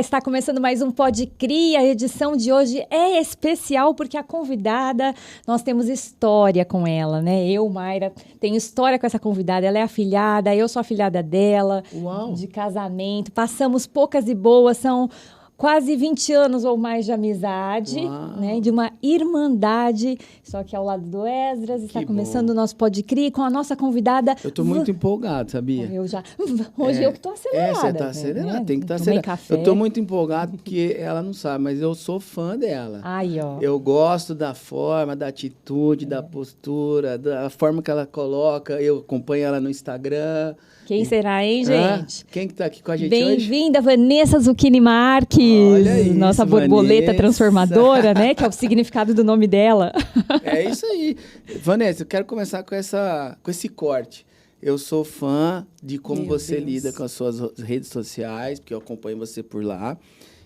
está começando mais um Pode Crer. A edição de hoje é especial porque a convidada, nós temos história com ela, né? Eu, Mayra, tenho história com essa convidada. Ela é afilhada, eu sou afilhada dela. Uau. De casamento. Passamos poucas e boas, são quase 20 anos ou mais de amizade, né? De uma irmandade. Estou aqui ao lado do Esdras, está começando o nosso Pode Crer com a nossa convidada. Eu estou muito empolgado, sabia? Eu já. Hoje eu que estou acelerada. Você está acelerada, né? tem que estar acelerada. Eu estou muito empolgado porque ela não sabe, mas eu sou fã dela. Aí, ó. Eu gosto da forma, da atitude, da postura, da forma que ela coloca. Eu acompanho ela no Instagram. Quem será, hein, gente? Quem que tá aqui com a gente hoje? Bem-vinda, Vanessa Zucchini Marques. Olha isso, nossa borboleta Vanessa. Transformadora, né? Que é o significado do nome dela. É isso aí. Vanessa, eu quero começar com esse corte. Eu sou fã de como você lida com as suas redes sociais, porque eu acompanho você por lá.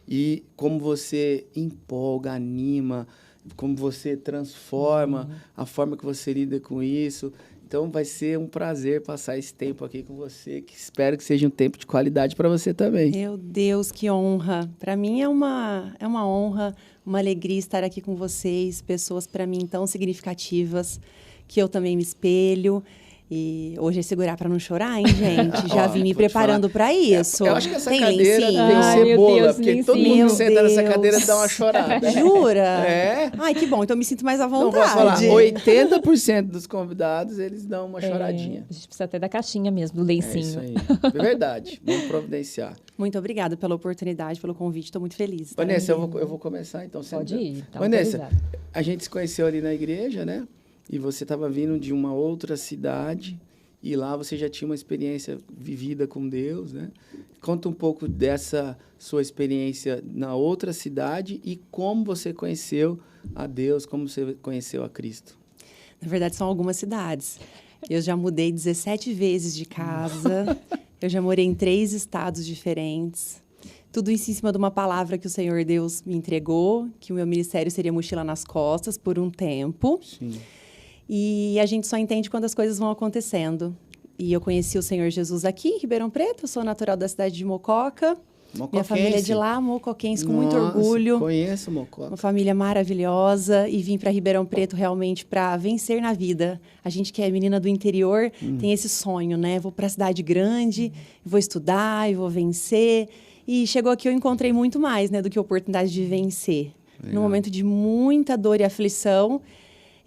E como você empolga, anima, como você transforma a forma que você lida com isso. Então, vai ser um prazer passar esse tempo aqui com você, que espero que seja um tempo de qualidade para você também. Meu Deus, que honra! Para mim é uma honra, uma alegria estar aqui com vocês, pessoas para mim tão significativas, que eu também me espelho. E hoje é segurar para não chorar, hein, gente? Já vim me preparando para isso. Eu acho que essa tem cadeira lencinho? tem cebola, Deus, porque lencinho. todo mundo Meu que senta nessa Deus. cadeira dá uma chorada. Jura? É. Ai, que bom. Então eu me sinto mais à Não, vontade. posso falar, 80% dos convidados, eles dão uma choradinha. A gente precisa até da caixinha mesmo, do É lencinho. isso aí. É verdade. Vamos providenciar. Muito obrigada pela oportunidade, pelo convite. Estou muito feliz. Tá? Vanessa, eu vou começar então. Pode ir. Tá Vanessa, autorizado. a gente se conheceu ali na igreja, né? E você estava vindo de uma outra cidade. E lá você já tinha uma experiência vivida com Deus, né? Conta um pouco dessa sua experiência na outra cidade e como você conheceu a Deus, como você conheceu a Cristo. Na verdade, são algumas cidades. Eu já mudei 17 vezes de casa. Eu já morei em 3 estados diferentes. Tudo isso em cima de uma palavra que o Senhor Deus me entregou, que o meu ministério seria mochila nas costas por um tempo. Sim. E a gente só entende quando as coisas vão acontecendo. E eu conheci o Senhor Jesus aqui, em Ribeirão Preto. Eu sou natural da cidade de Mococa. Minha família é de lá, mocoquense, com muito orgulho. Conheço Mococa. Uma família maravilhosa. E vim para Ribeirão Preto realmente para vencer na vida. A gente que é menina do interior tem esse sonho, né? Vou para a cidade grande, vou estudar e vou vencer. E chegou aqui eu encontrei muito mais, né, do que a oportunidade de vencer. Legal. Num momento de muita dor e aflição,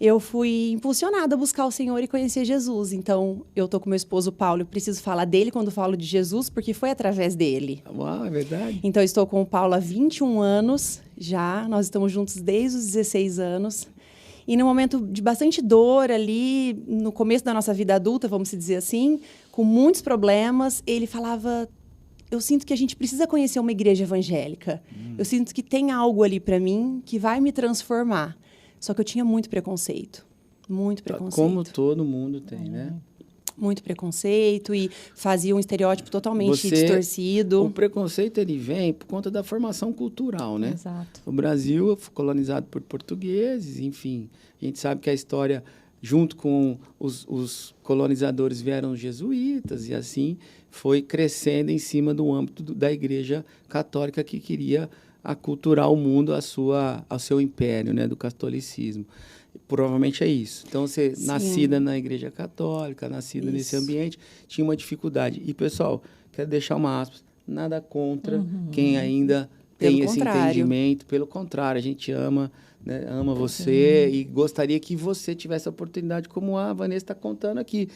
eu fui impulsionada a buscar o Senhor e conhecer Jesus. Então, eu tô com meu esposo Paulo, eu preciso falar dele quando falo de Jesus, porque foi através dele. Uau, é verdade? Então, eu estou com o Paulo há 21 anos já, nós estamos juntos desde os 16 anos. E num momento de bastante dor ali, no começo da nossa vida adulta, vamos dizer assim, com muitos problemas, ele falava: eu sinto que a gente precisa conhecer uma igreja evangélica. Eu sinto que tem algo ali para mim que vai me transformar. Só que eu tinha muito preconceito. Muito preconceito. Como todo mundo tem, né? Muito preconceito e fazia um estereótipo totalmente distorcido. O preconceito, ele vem por conta da formação cultural, né? Exato. O Brasil foi colonizado por portugueses, enfim. A gente sabe que a história, junto com os colonizadores, vieram os jesuítas e assim foi crescendo em cima do âmbito da Igreja Católica que queria aculturar o mundo ao seu império, né, do catolicismo. Provavelmente é isso. Então, você, Sim. nascida na Igreja Católica, nascida nesse ambiente, tinha uma dificuldade. E, pessoal, quero deixar uma aspas, nada contra quem ainda tem esse entendimento. Pelo contrário, a gente ama, né, ama você e gostaria que você tivesse a oportunidade, como a Vanessa está contando aqui,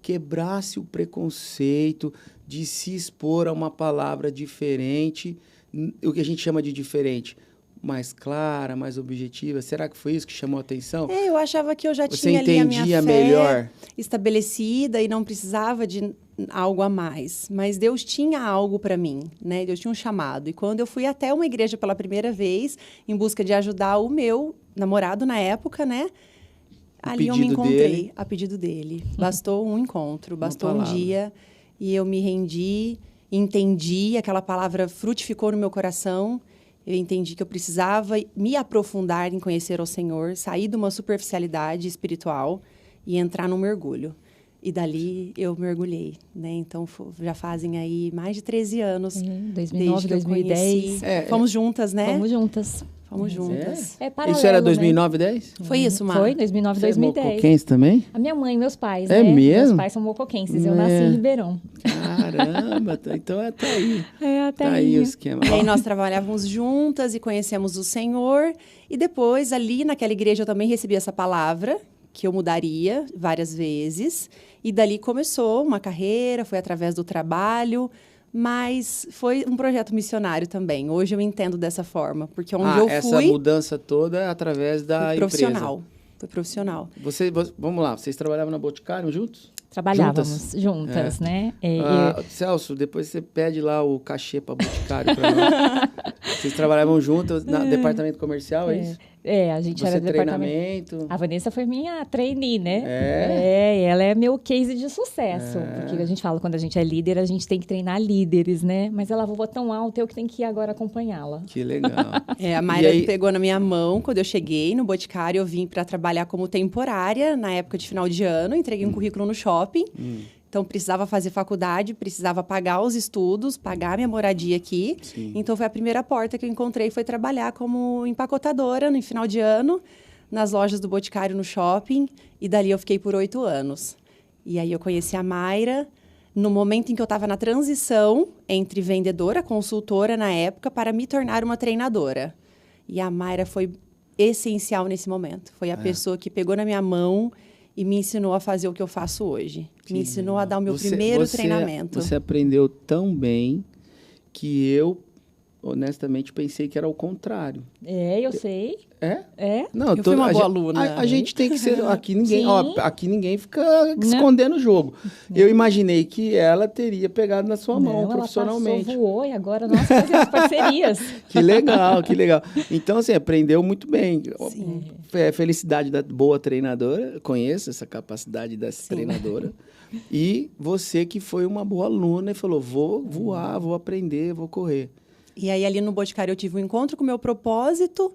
quebrasse o preconceito de se expor a uma palavra diferente, o que a gente chama de diferente, mais clara, mais objetiva. Será que foi isso que chamou a atenção? Eu achava que eu já Você tinha ali a minha entendia fé melhor? estabelecida e não precisava de algo a mais. Mas Deus tinha algo para mim, né? Deus tinha um chamado. E quando eu fui até uma igreja pela primeira vez, em busca de ajudar o meu namorado na época, né? Ali eu me encontrei, a pedido dele. Bastou um encontro, bastou um dia e eu me rendi, entendi, aquela palavra frutificou no meu coração. Eu entendi que eu precisava me aprofundar em conhecer o Senhor, sair de uma superficialidade espiritual e entrar num mergulho. E dali eu mergulhei, né? Então já fazem aí mais de 13 anos. 2009, 2010. Fomos juntas, né? Fomos juntas. Fomos juntas. Paralelo, isso era 2009, 10? Foi isso, Mar? Foi, 2009, 2010. Mocoquense também? A minha mãe e meus pais, É né? mesmo? Meus pais são mocoquenses, eu nasci em Ribeirão. Caramba, então tá aí. Tá aí o esquema. E aí nós trabalhávamos juntas e conhecemos o Senhor. E depois, ali naquela igreja, eu também recebi essa palavra, que eu mudaria várias vezes. E dali começou uma carreira, foi através do trabalho, mas foi um projeto missionário também. Hoje eu entendo dessa forma, porque onde eu fui... essa mudança toda é através da profissional. Foi profissional. Vamos lá, vocês trabalhavam na Boticário juntos? Trabalhávamos juntas, né? Celso, depois você pede lá o cachê para Boticário para nós. Vocês trabalhavam juntas no departamento comercial, é isso? A gente era do treinamento. A Vanessa foi minha trainee, né? Ela é meu case de sucesso. Porque a gente fala, quando a gente é líder, a gente tem que treinar líderes, né? Mas ela voou tão alto, eu que tenho que ir agora acompanhá-la. Que legal. A Mayra pegou na minha mão quando eu cheguei no Boticário. Eu vim para trabalhar como temporária na época de final de ano. Entreguei um currículo no shopping. Então, precisava fazer faculdade, precisava pagar os estudos, pagar a minha moradia aqui. Sim. Então, foi a primeira porta que eu encontrei, foi trabalhar como empacotadora no final de ano, nas lojas do Boticário, no shopping. E dali eu fiquei por 8 anos. E aí eu conheci a Mayra no momento em que eu estava na transição entre vendedora, consultora na época, para me tornar uma treinadora. E a Mayra foi essencial nesse momento. Foi a pessoa que pegou na minha mão e me ensinou a fazer o que eu faço hoje. Me ensinou a dar o meu primeiro treinamento. Você aprendeu tão bem que eu, honestamente, pensei que era o contrário. Eu sei. É? Não, eu fui uma boa aluna. A gente tem que ser... Aqui ninguém fica escondendo o jogo. Eu imaginei que ela teria pegado na sua mão profissionalmente. Ela voou e agora nós fazemos parcerias. Que legal, que legal. Então, assim, aprendeu muito bem. Sim. Felicidade da boa treinadora. Conheço essa capacidade dessa treinadora. E você que foi uma boa aluna e falou, vou voar, vou aprender, vou correr. E aí, ali no Boticário, eu tive um encontro com o meu propósito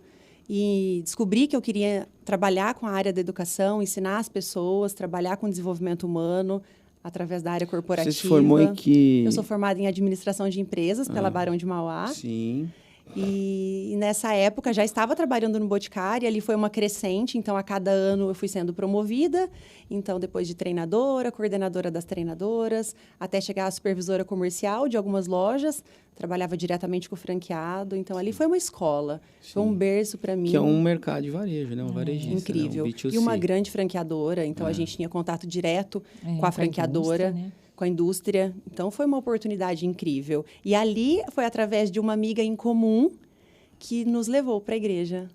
e descobri que eu queria trabalhar com a área da educação, ensinar as pessoas, trabalhar com desenvolvimento humano através da área corporativa. Você se formou em que... Eu sou formada em administração de empresas pela Barão de Mauá. Sim. E nessa época já estava trabalhando no Boticário, ali foi uma crescente, então a cada ano eu fui sendo promovida, então depois de treinadora, coordenadora das treinadoras, até chegar a supervisora comercial de algumas lojas, trabalhava diretamente com o franqueado, então ali foi uma escola, foi um berço para mim. Que é um mercado de varejo, né? Um varejista. Incrível. Né? Um B2C. E uma grande franqueadora, então a gente tinha contato direto com a franqueadora. Com a indústria. Então, foi uma oportunidade incrível. E ali foi através de uma amiga em comum que nos levou para a igreja.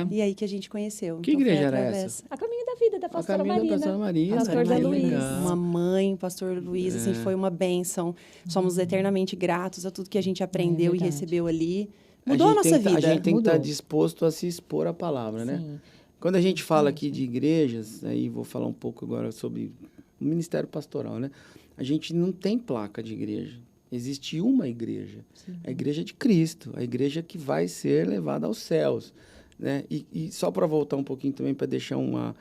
E aí que a gente conheceu. Que igreja era essa? A Caminho da Vida, da Pastora Marina. Da Pastora Marina. Pastor Zé Luiz. Mamãe, Pastor Luiz, assim, foi uma bênção. Somos eternamente gratos a tudo que a gente aprendeu e recebeu ali. Mudou a nossa vida. A gente tem que estar disposto a se expor à palavra, né? Sim. Quando a gente fala aqui de igrejas, aí vou falar um pouco agora sobre o ministério pastoral, né? A gente não tem placa de igreja. Existe uma igreja. Sim. A igreja de Cristo. A igreja que vai ser levada aos céus. Né? E só para voltar um pouquinho também, para deixar um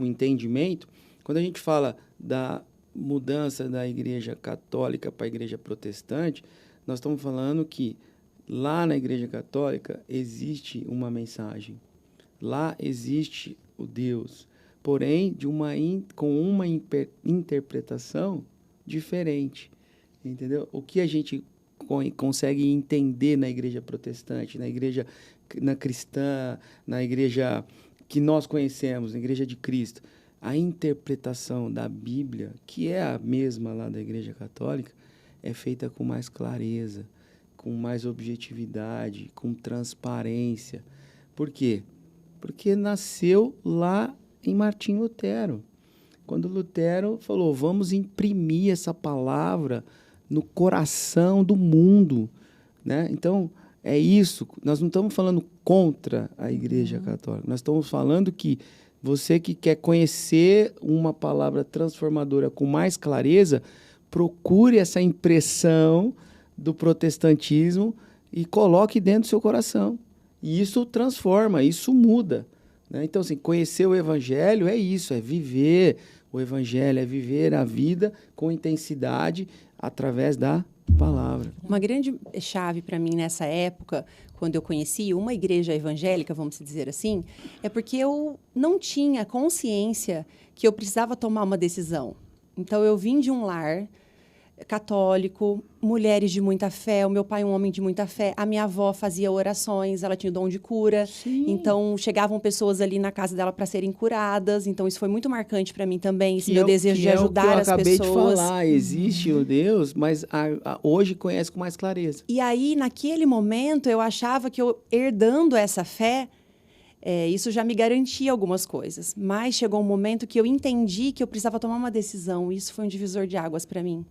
entendimento, quando a gente fala da mudança da igreja católica para a igreja protestante, nós estamos falando que lá na igreja católica existe uma mensagem. Lá existe o Deus. Porém, com uma interpretação diferente, entendeu? O que a gente consegue entender na igreja protestante, na cristã, na igreja que nós conhecemos, na igreja de Cristo, a interpretação da Bíblia, que é a mesma lá da igreja católica, é feita com mais clareza, com mais objetividade, com transparência. Por quê? Porque nasceu lá em Martim Lutero. Quando Lutero falou, vamos imprimir essa palavra no coração do mundo, né? Então, é isso. Nós não estamos falando contra a Igreja Católica. Nós estamos falando que você que quer conhecer uma palavra transformadora com mais clareza, procure essa impressão do protestantismo e coloque dentro do seu coração. E isso transforma, isso muda. Né? Então, assim, conhecer o Evangelho é isso, é viver o evangelho, é viver a vida com intensidade através da palavra. Uma grande chave para mim nessa época, quando eu conheci uma igreja evangélica, vamos dizer assim, é porque eu não tinha consciência que eu precisava tomar uma decisão. Então, eu vim de um lar católico, mulheres de muita fé, o meu pai um homem de muita fé, a minha avó fazia orações, ela tinha o dom de cura, então chegavam pessoas ali na casa dela para serem curadas, então isso foi muito marcante para mim também, esse meu desejo de ajudar as pessoas. Eu acabei de falar, existe o Deus, mas hoje conhece com mais clareza. E aí, naquele momento, eu achava que eu, herdando essa fé, isso já me garantia algumas coisas, mas chegou um momento que eu entendi que eu precisava tomar uma decisão, e isso foi um divisor de águas para mim.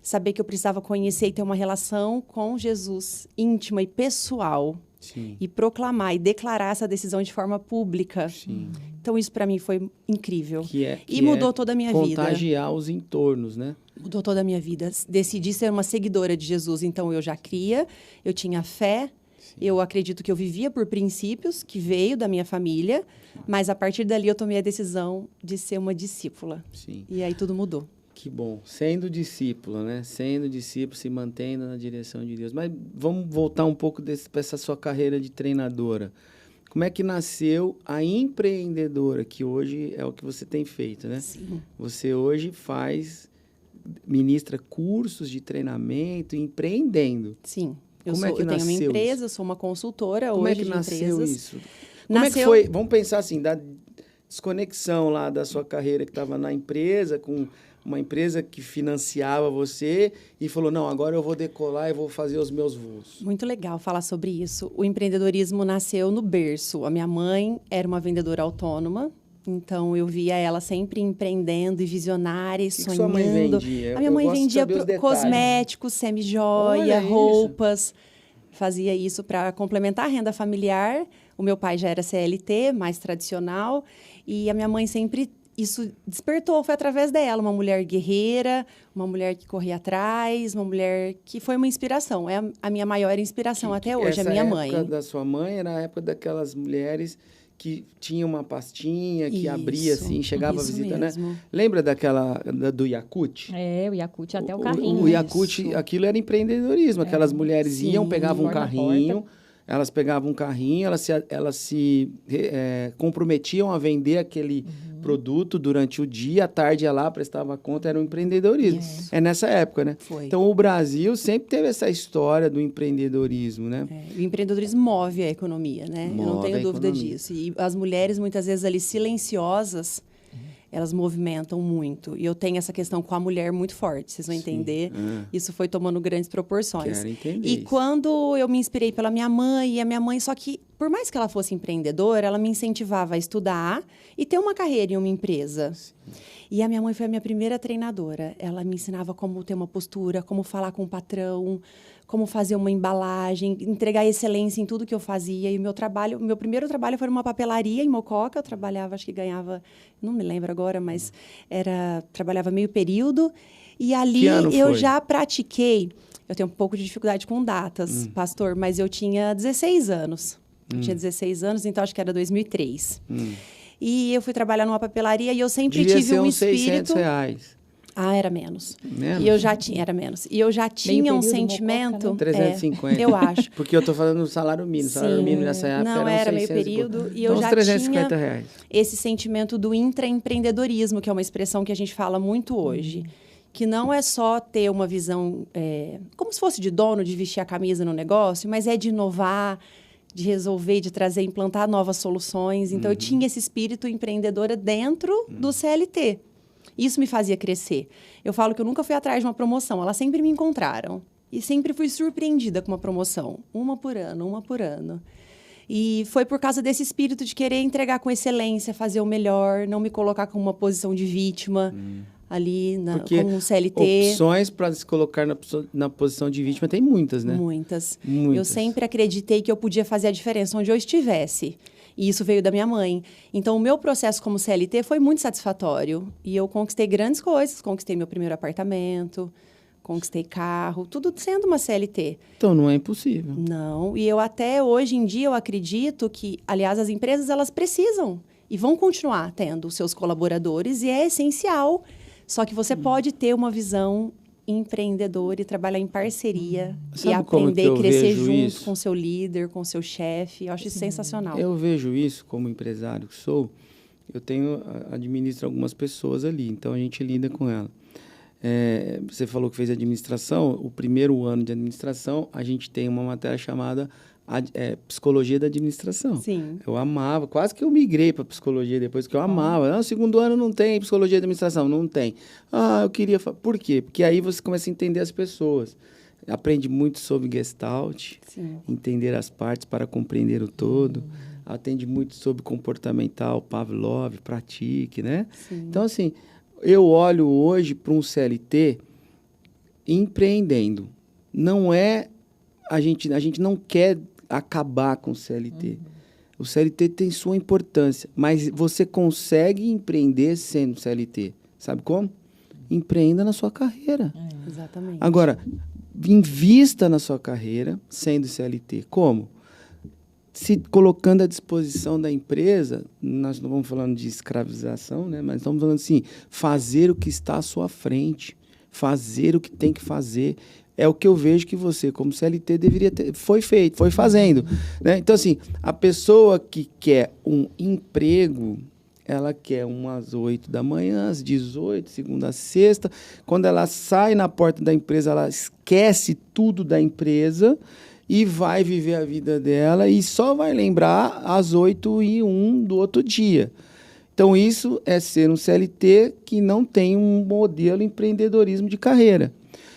Saber que eu precisava conhecer e ter uma relação com Jesus íntima e pessoal. Sim. E proclamar e declarar essa decisão de forma pública. Sim. Então, isso para mim foi incrível. E mudou toda a minha vida. Contagiar os entornos, né? Mudou toda a minha vida. Decidi ser uma seguidora de Jesus, então eu já cria, eu tinha fé, eu acredito que eu vivia por princípios que veio da minha família, mas a partir dali eu tomei a decisão de ser uma discípula. Sim. E aí tudo mudou. Que bom. Sendo discípula, né? Sendo discípulo, se mantendo na direção de Deus. Mas vamos voltar um pouco para essa sua carreira de treinadora. Como é que nasceu a empreendedora, que hoje é o que você tem feito, né? Sim. Você hoje ministra cursos de treinamento, empreendendo. Sim. Eu tenho uma empresa, eu sou uma consultora hoje de empresas. Como é que nasceu isso? Como é que foi? Vamos pensar assim, da desconexão lá da sua carreira que estava na empresa, com uma empresa que financiava você e falou, não, agora eu vou decolar e vou fazer os meus voos. Muito legal falar sobre isso. O empreendedorismo nasceu no berço. A minha mãe era uma vendedora autônoma, então eu via ela sempre empreendendo e visionária e sonhando. Sua mãe vendia? A minha mãe vendia cosméticos, semi-joia, roupas. Fazia isso para complementar a renda familiar. O meu pai já era CLT, mais tradicional, e a minha mãe sempre... Isso despertou, foi através dela, uma mulher guerreira, uma mulher que corria atrás, uma mulher que foi uma inspiração. É a minha maior inspiração até hoje, a minha mãe. Essa época da sua mãe era a época daquelas mulheres que tinham uma pastinha, que abria assim, chegava a visita, mesmo, né? Lembra do Yakult? O Yakult, até o carrinho. O Yakult, aquilo era empreendedorismo. Aquelas mulheres iam, pegavam um carrinho... Elas pegavam um carrinho, elas se comprometiam a vender aquele produto durante o dia, à tarde ia lá, prestava conta, era um empreendedorismo. Isso. É nessa época, né? Foi. Então, o Brasil sempre teve essa história do empreendedorismo, né? O empreendedorismo move a economia, né? Eu não tenho dúvida disso. E as mulheres, muitas vezes, ali silenciosas, elas movimentam muito. E eu tenho essa questão com a mulher muito forte, vocês vão entender. Isso foi tomando grandes proporções. Quero entender isso. Quando eu me inspirei pela minha mãe, e a minha mãe, só que, por mais que ela fosse empreendedora, ela me incentivava a estudar e ter uma carreira em uma empresa. Sim. E a minha mãe foi a minha primeira treinadora. Ela me ensinava como ter uma postura, como falar com o patrão, como fazer uma embalagem, entregar excelência em tudo que eu fazia. E o meu primeiro trabalho foi numa papelaria em Mococa. Eu trabalhava, acho que ganhava, não me lembro agora, mas trabalhava meio período. E ali eu já pratiquei. Eu tenho um pouco de dificuldade com datas, pastor, mas eu tinha 16 anos. Eu tinha 16 anos, então acho que era 2003. E eu fui trabalhar numa papelaria e eu sempre tive um espírito... R$600. Era menos. Menos? E eu já tinha, era menos. E eu já tinha um sentimento... Mococa, né? 350. Eu acho. Porque eu tô falando do salário mínimo. Sim. Salário mínimo nessa época não, era meio período. E eu já R$350. tinha esse sentimento do intraempreendedorismo, que é uma expressão que a gente fala muito hoje. Que não é só ter uma visão, como se fosse de dono, de vestir a camisa no negócio, mas é de inovar, de resolver, de trazer, implantar novas soluções. Então, eu tinha esse espírito empreendedora dentro do CLT. Isso me fazia crescer. Eu falo que eu nunca fui atrás de uma promoção. Elas sempre me encontraram. E sempre fui surpreendida com uma promoção. Uma por ano. E foi por causa desse espírito de querer entregar com excelência, fazer o melhor, não me colocar como uma posição de vítima ali, como um CLT. Opções para se colocar na posição de vítima tem muitas, né? Muitas. Eu sempre acreditei que eu podia fazer a diferença onde eu estivesse. E isso veio da minha mãe. Então, o meu processo como CLT foi muito satisfatório. E eu conquistei grandes coisas. Conquistei meu primeiro apartamento, conquistei carro, tudo sendo uma CLT. Então, não é impossível. Não. E eu até hoje em dia, eu acredito que, aliás, as empresas, elas precisam E vão continuar tendo os seus colaboradores e é essencial. Só que você pode ter uma visão empreendedora e trabalhar em parceria e aprender e crescer junto com o seu líder, com o seu chefe. Eu acho isso sensacional. Eu vejo isso como empresário que sou. Eu administro algumas pessoas ali, então a gente lida com ela. Você falou que fez administração. O primeiro ano de administração, a gente tem uma matéria chamada Psicologia da Administração. Sim. Eu amava, quase que eu migrei para psicologia depois, que eu amava. No segundo ano não tem Psicologia da Administração, não tem. Eu queria... Por quê? Porque aí você começa a entender as pessoas. Aprende muito sobre Gestalt, entender as partes para compreender o todo. Atende muito sobre comportamental, Pavlov, pratique, né? Sim. Então, assim, eu olho hoje para um CLT empreendendo. Não é... A gente não quer acabar com o CLT. O CLT tem sua importância, mas você consegue empreender sendo CLT. Sabe como? Empreenda na sua carreira. Exatamente. Agora, invista na sua carreira sendo CLT. Como? Se colocando à disposição da empresa, nós não vamos falando de escravização, né? Mas estamos falando assim, fazer o que está à sua frente, fazer o que tem que fazer. É o que eu vejo que você, como CLT, deveria ter... Foi fazendo. Né? Então, assim, a pessoa que quer um emprego, ela quer às 8 da manhã, às 18, segunda a sexta. Quando ela sai na porta da empresa, ela esquece tudo da empresa e vai viver a vida dela e só vai lembrar às 8h01 do outro dia. Então, isso é ser um CLT que não tem um modelo empreendedorismo de carreira.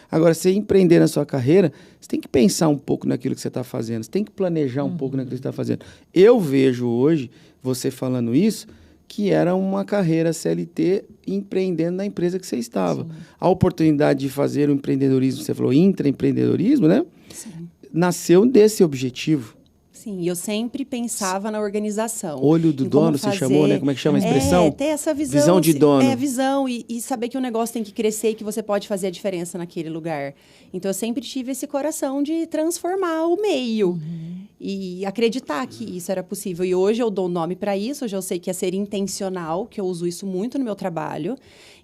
Agora, você empreender na sua carreira, você tem que pensar um pouco naquilo que você está fazendo, você tem que planejar um pouco naquilo que você está fazendo. Eu vejo hoje, você falando isso, que era uma carreira CLT empreendendo na empresa que você estava. Sim. A oportunidade de fazer o empreendedorismo, você falou intraempreendedorismo, né? Sim. Nasceu desse objetivo. Sim, eu sempre pensava na organização. Olho do dono, você chamou, né? Como é que chama a expressão? Ter essa visão. Visão de dono. Visão e saber que o negócio tem que crescer e que você pode fazer a diferença naquele lugar. Então, eu sempre tive esse coração de transformar o meio e acreditar que isso era possível. E hoje eu dou nome para isso, hoje eu sei que é ser intencional, que eu uso isso muito no meu trabalho.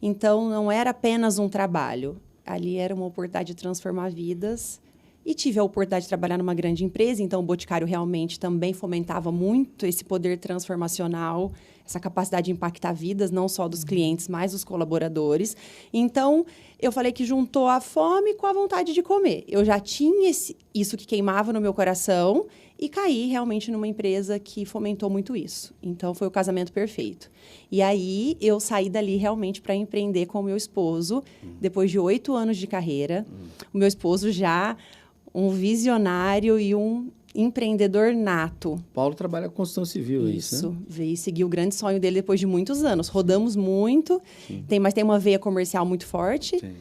Então, não era apenas um trabalho. Ali era uma oportunidade de transformar vidas. E tive a oportunidade de trabalhar numa grande empresa, então o Boticário realmente também fomentava muito esse poder transformacional, essa capacidade de impactar vidas, não só dos clientes, mas dos colaboradores. Então, eu falei que juntou a fome com a vontade de comer. Eu já tinha isso que queimava no meu coração e caí realmente numa empresa que fomentou muito isso. Então, foi o casamento perfeito. E aí, eu saí dali realmente para empreender com o meu esposo, depois de 8 anos de carreira. O meu esposo já... um visionário e um empreendedor nato. Paulo trabalha com construção civil, isso, né? Veio seguir o grande sonho dele depois de muitos anos. Rodamos muito, mas tem uma veia comercial muito forte. Sim.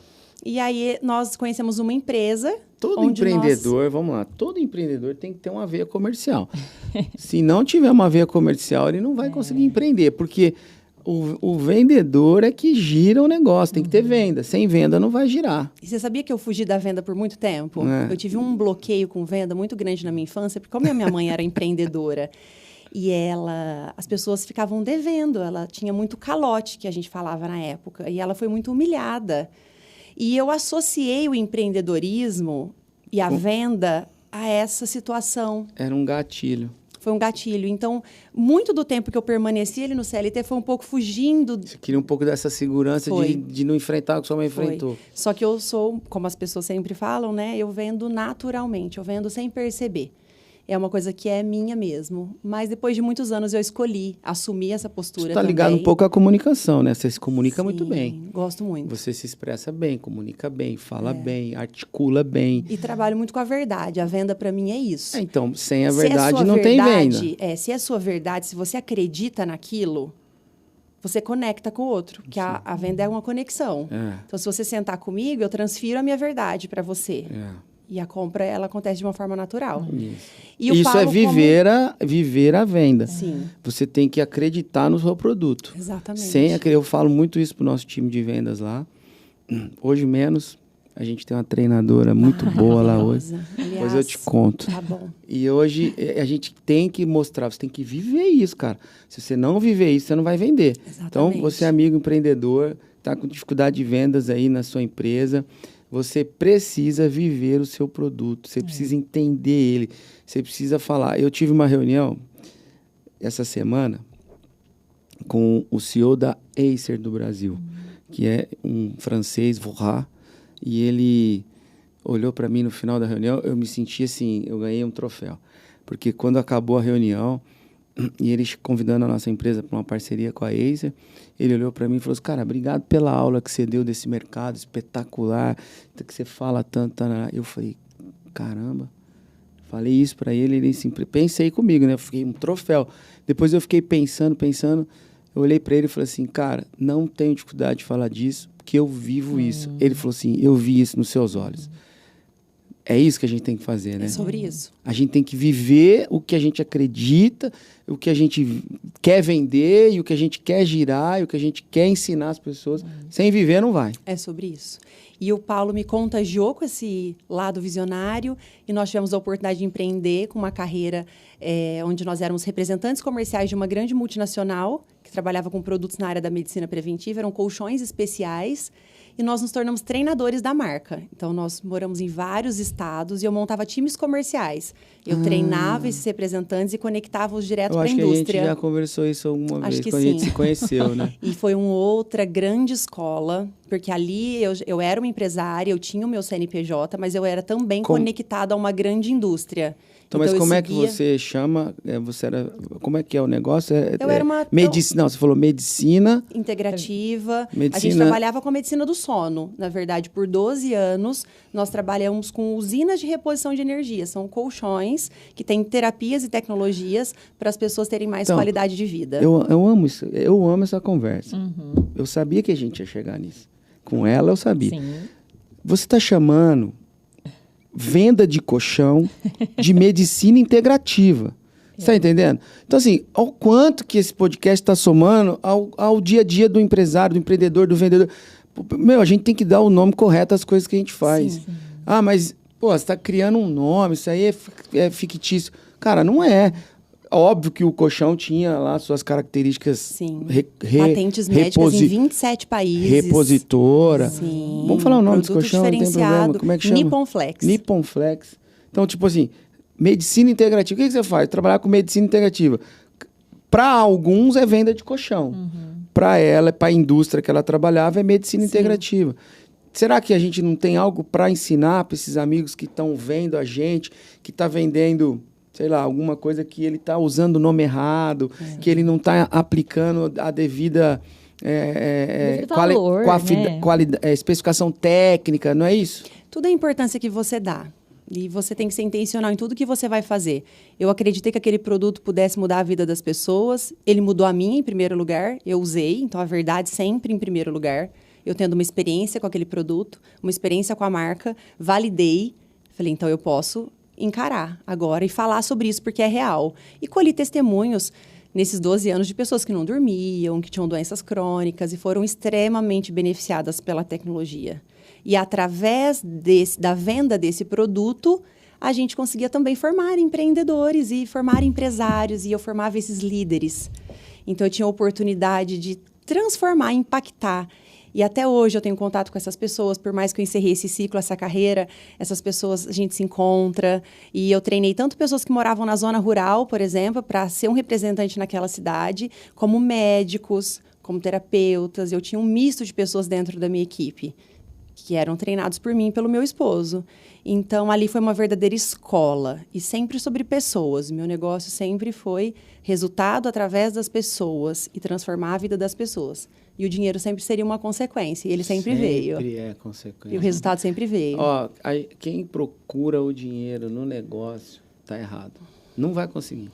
E aí, nós conhecemos uma empresa... Todo empreendedor, vamos lá, todo empreendedor tem que ter uma veia comercial. Se não tiver uma veia comercial, ele não vai conseguir empreender, porque... O vendedor é que gira o negócio, tem que ter venda. Sem venda não vai girar. E você sabia que eu fugi da venda por muito tempo? Eu tive um bloqueio com venda muito grande na minha infância, porque como a minha mãe era empreendedora, e as pessoas ficavam devendo, ela tinha muito calote, que a gente falava na época, e ela foi muito humilhada. E eu associei o empreendedorismo e a venda a essa situação. Era um gatilho. Foi um gatilho. Então, muito do tempo que eu permaneci ali no CLT foi um pouco fugindo... Você queria um pouco dessa segurança de não enfrentar o que sua mãe enfrentou. Só que eu sou, como as pessoas sempre falam, né? Eu vendo naturalmente, eu vendo sem perceber. É uma coisa que é minha mesmo. Mas depois de muitos anos eu escolhi assumir essa postura também. Você está ligado um pouco à comunicação, né? Você se comunica muito bem. Gosto muito. Você se expressa bem, comunica bem, fala bem, articula bem. E trabalho muito com a verdade. A venda para mim é isso. Então, sem a verdade não tem venda. Se é sua verdade, se você acredita naquilo, você conecta com o outro. Porque a venda é uma conexão. Então, se você sentar comigo, eu transfiro a minha verdade para você. E a compra, ela acontece de uma forma natural. Isso é viver a venda. Sim. Você tem que acreditar no seu produto. Exatamente. Eu falo muito isso para o nosso time de vendas lá. Hoje menos. A gente tem uma treinadora muito boa lá hoje. Aliás, depois eu te conto. Tá bom. E hoje a gente tem que mostrar, você tem que viver isso, cara. Se você não viver isso, você não vai vender. Exatamente. Então, você é amigo empreendedor, está com dificuldade de vendas aí na sua empresa, você precisa viver o seu produto, você precisa entender ele, você precisa falar. Eu tive uma reunião essa semana com o CEO da Acer do Brasil, que é um francês, Vorra, e ele olhou para mim no final da reunião, eu me senti assim, eu ganhei um troféu. Porque quando acabou a reunião, e eles convidando a nossa empresa para uma parceria com a Acer, ele olhou para mim e falou assim, cara, obrigado pela aula que você deu desse mercado espetacular, que você fala tanto. Eu falei, caramba, falei isso para ele, ele assim, pensei comigo, né? Eu fiquei um troféu. Depois eu fiquei pensando, eu olhei para ele e falei assim, cara, não tenho dificuldade de falar disso, porque eu vivo isso. Ele falou assim, eu vi isso nos seus olhos. É isso que a gente tem que fazer, né? É sobre isso. A gente tem que viver o que a gente acredita, o que a gente quer vender, e o que a gente quer girar, e o que a gente quer ensinar as pessoas. Sem viver, não vai. É sobre isso. E o Paulo me contagiou com esse lado visionário e nós tivemos a oportunidade de empreender com uma carreira onde nós éramos representantes comerciais de uma grande multinacional que trabalhava com produtos na área da medicina preventiva, eram colchões especiais. E nós nos tornamos treinadores da marca. Então, nós moramos em vários estados e eu montava times comerciais. Eu treinava esses representantes e conectava-os direto para a indústria. Acho que a gente já conversou isso alguma vez, quando a gente se conheceu, né? E foi uma outra grande escola, porque ali eu era uma empresária, eu tinha o meu CNPJ, mas eu era também conectada a uma grande indústria. Então, mas como é que você chama? Como é que é o negócio? Eu era uma... Medicina, não, você falou medicina... Integrativa. Medicina... A gente trabalhava com a medicina do sono. Na verdade, por 12 anos, nós trabalhamos com usinas de reposição de energia. São colchões que têm terapias e tecnologias para as pessoas terem mais qualidade de vida. Eu amo isso. Eu amo essa conversa. Eu sabia que a gente ia chegar nisso. Com ela, eu sabia. Sim. Você está chamando... venda de colchão de medicina integrativa. Você está entendendo? Então, assim, ao quanto que esse podcast está somando ao dia a dia do empresário, do empreendedor, do vendedor. A gente tem que dar o nome correto às coisas que a gente faz. Sim. Ah, mas, você está criando um nome, isso aí é fictício. Cara, não é. Óbvio que o colchão tinha lá suas características... Sim. Patentes médicas em 27 países. Repositora. Sim. Vamos falar o nome desse colchão, não tem problema. Como é que chama? Nipponflex. Nipponflex. Então, tipo assim, medicina integrativa. O que você faz? Trabalhar com medicina integrativa. Para alguns é venda de colchão. Para ela, para a indústria que ela trabalhava, é medicina integrativa. Será que a gente não tem algo para ensinar para esses amigos que estão vendo a gente, que está vendendo... sei lá, alguma coisa que ele está usando o nome errado, que ele não está aplicando a devida especificação técnica, não é isso? Tudo é a importância que você dá. E você tem que ser intencional em tudo que você vai fazer. Eu acreditei que aquele produto pudesse mudar a vida das pessoas. Ele mudou a minha em primeiro lugar. Eu usei, então a verdade sempre em primeiro lugar. Eu tendo uma experiência com aquele produto, uma experiência com a marca, validei. Falei, então eu posso... encarar agora e falar sobre isso porque é real. E colhi testemunhos nesses 12 anos de pessoas que não dormiam, que tinham doenças crônicas e foram extremamente beneficiadas pela tecnologia. E através da venda desse produto, a gente conseguia também formar empreendedores e formar empresários e eu formava esses líderes. Então, eu tinha a oportunidade de transformar, impactar. E até hoje eu tenho contato com essas pessoas, por mais que eu encerrei esse ciclo, essa carreira, essas pessoas a gente se encontra. E eu treinei tanto pessoas que moravam na zona rural, por exemplo, para ser um representante naquela cidade, como médicos, como terapeutas. Eu tinha um misto de pessoas dentro da minha equipe, que eram treinados por mim e pelo meu esposo. Então, ali foi uma verdadeira escola. E sempre sobre pessoas. Meu negócio sempre foi resultado através das pessoas e transformar a vida das pessoas. E o dinheiro sempre seria uma consequência. E ele sempre veio. Sempre é consequência. E o resultado sempre veio. Ó, quem procura o dinheiro no negócio está errado. Não vai conseguir.